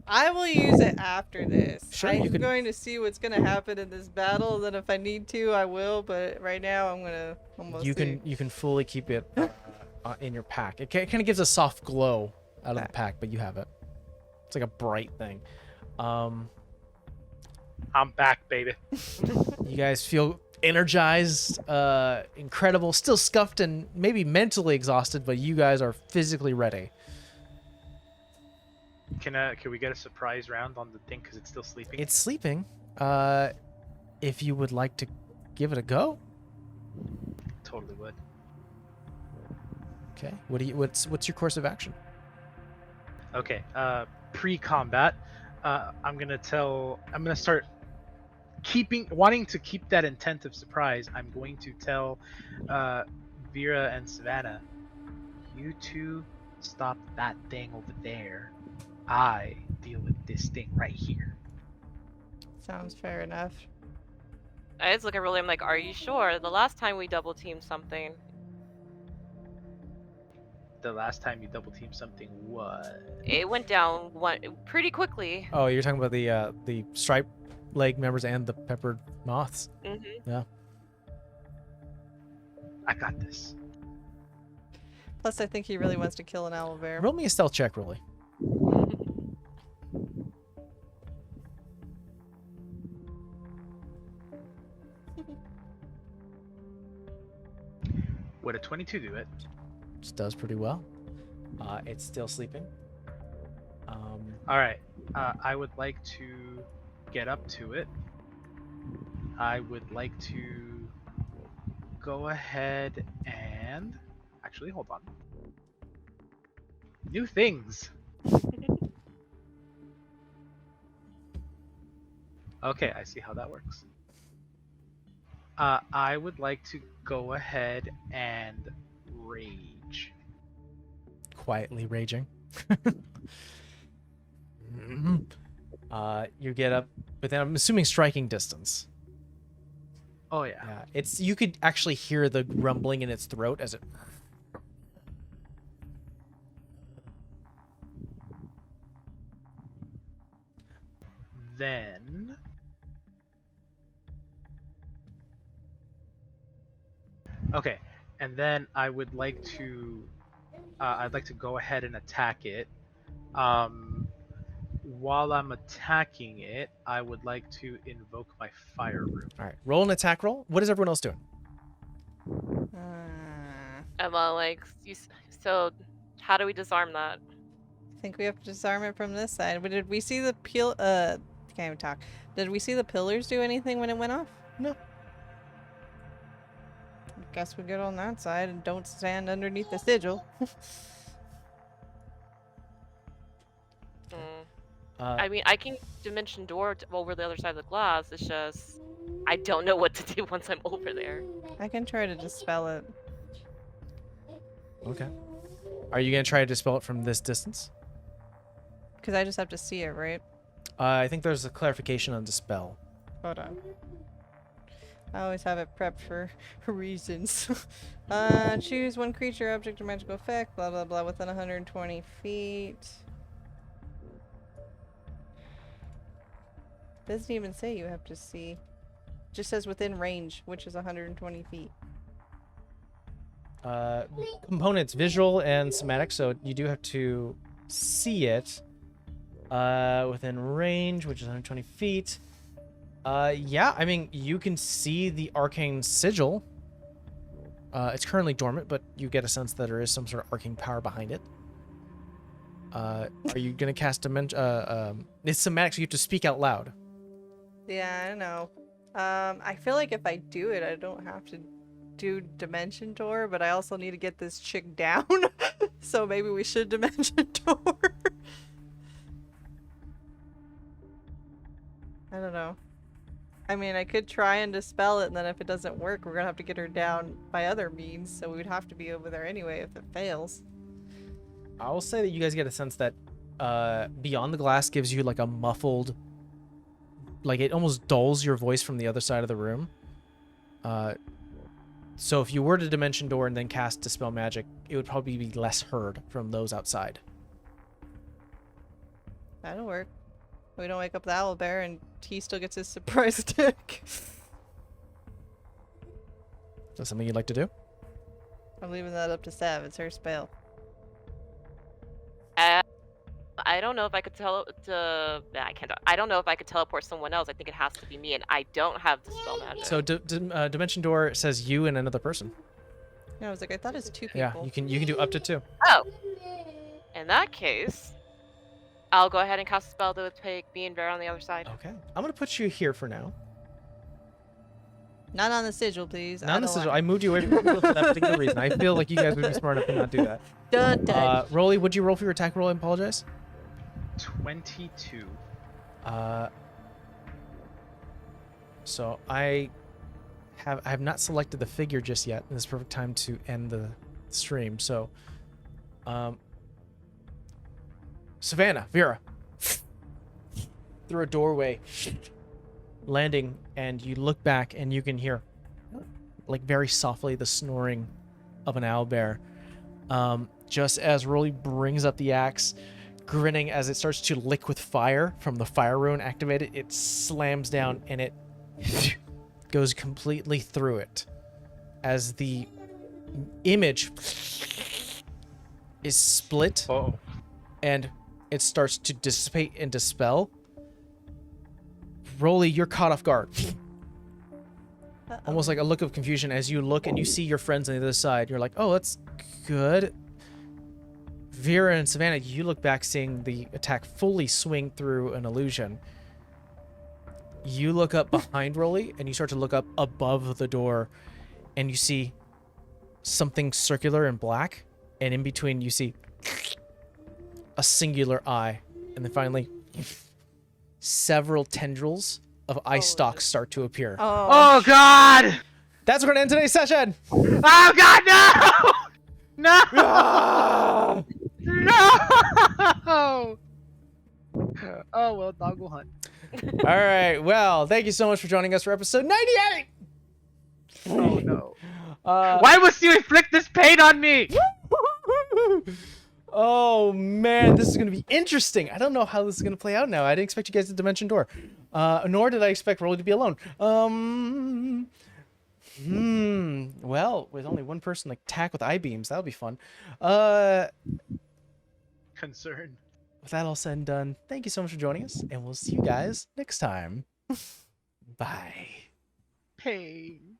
I will use it after this. Sure, I'm you could- going to see what's going to happen in this battle. Then if I need to, I will. But right now, I'm going to almost. you can fully keep it in your pack. It kind of gives a soft glow out of the pack, but you have it. It's like a bright thing. I'm back, baby. You guys feel energized, incredible, still scuffed and maybe mentally exhausted, but you guys are physically ready. Can we get a surprise round on the thing because it's still sleeping? It's sleeping. If you would like to give it a go. Totally would. Okay. What's your course of action? Okay. Pre-combat, I'm gonna start wanting to keep that intent of surprise. I'm going to tell Vera and Savannah, you two stop that thing over there. I deal with this thing right here. Sounds fair enough. I just look at Rolly. I'm like, are you sure? The last time we double teamed something. The last time you double teamed something, what? It went down pretty quickly. Oh, you're talking about the stripe leg members and the peppered moths. Mm-hmm. Yeah. I got this. Plus, I think he really wants to kill an owlbear. Roll me a stealth check, Rolly. Would a 22 do it? Which does pretty well. It's still sleeping. All right. I would like to get up to it. I would like to go ahead and actually hold on. New things. Okay, I see how that works. I would like to go ahead and rage. Quietly raging. You get up, but then I'm assuming striking distance. Oh yeah. Yeah, you could actually hear the rumbling in its throat as it. Then Okay, and then I would like to, I'd like to go ahead and attack it. While I'm attacking it, I would like to invoke my fire rune. All right, roll an attack roll. What is everyone else doing? I'm all like, so how do we disarm that? I think we have to disarm it from this side. But did we see the can't even talk. Did we see the pillars do anything when it went off? No. Guess we get on that side and don't stand underneath the sigil. I mean, I can dimension door over the other side of the glass. It's just I don't know what to do once I'm over there. I can try to dispel it. Okay. Are you gonna try to dispel it from this distance? Because I just have to see it, right? I think there's a clarification on dispel. Hold on. I always have it prepped for reasons. Choose one creature, object, or magical effect, blah blah blah, within 120 feet. Doesn't even say you have to see. Just says within range, which is 120 feet. Components, visual and somatic, so you do have to see it within range, which is 120 feet. Yeah, I mean, you can see the arcane sigil. It's currently dormant, but you get a sense that there is some sort of arcane power behind it. Are you gonna cast it's somatic, so you have to speak out loud. Yeah, I know. I feel like if I do it, I don't have to do Dimension Door, but I also need to get this chick down. So maybe we should Dimension Door. I don't know. I mean, I could try and dispel it, and then if it doesn't work, we're gonna have to get her down by other means, so we'd have to be over there anyway if it fails. I will say that you guys get a sense that Beyond the Glass gives you like a muffled, like it almost dulls your voice from the other side of the room. So if you were to Dimension Door and then cast Dispel Magic, it would probably be less heard from those outside. That'll work. We don't wake up the owlbear and he still gets his surprise attack. Is that something you'd like to do? I'm leaving that up to Sav. It's her spell. I don't know if I could I can't. I don't know if I could teleport someone else. I think it has to be me, and I don't have Dispel Magic. So Dimension Door says you and another person. Yeah, I was like, I thought it's 2 people. Yeah, you can do up to 2. Oh, in that case, I'll go ahead and cast a spell that would take me and Vera on the other side. Okay, I'm gonna put you here for now. Not on the sigil, please. Not on the sigil. I moved you away from the sigil for that particular reason. I feel like you guys would be smart enough to not do that. Dun. Rolly, would you roll for your attack roll? I apologize. 22. So I have not selected the figure just yet. This is the perfect time to end the stream. So, Savannah, Vera, through a doorway, landing, and you look back and you can hear, like very softly, the snoring of an owlbear. Just as Rolly brings up the axe, grinning as it starts to lick with fire from the fire rune activated, it slams down and it goes completely through it. As the image is split and it starts to dissipate and dispel. Rolly, you're caught off guard. Almost like a look of confusion as you look and you see your friends on the other side. You're like, oh, that's good. Vera and Savannah, you look back seeing the attack fully swing through an illusion. You look up behind Rolly and you start to look up above the door and you see something circular and black, and in between you see a singular eye, and then finally several tendrils of eye stalks start to appear. Oh God! That's where we're gonna end today's session. Oh God, no! No! Ah! No! Oh well, dog will hunt. All right. Well, thank you so much for joining us for episode 98. Oh no! Why must you inflict this pain on me? Oh man, this is gonna be interesting. I don't know how this is gonna play out now. I didn't expect you guys to Dimension Door, nor did I expect Rolly to be alone. Well, with only one person attack with I-beams, that'll be fun. Concern. With that all said and done, thank you so much for joining us, and we'll see you guys next time. Bye. Pain.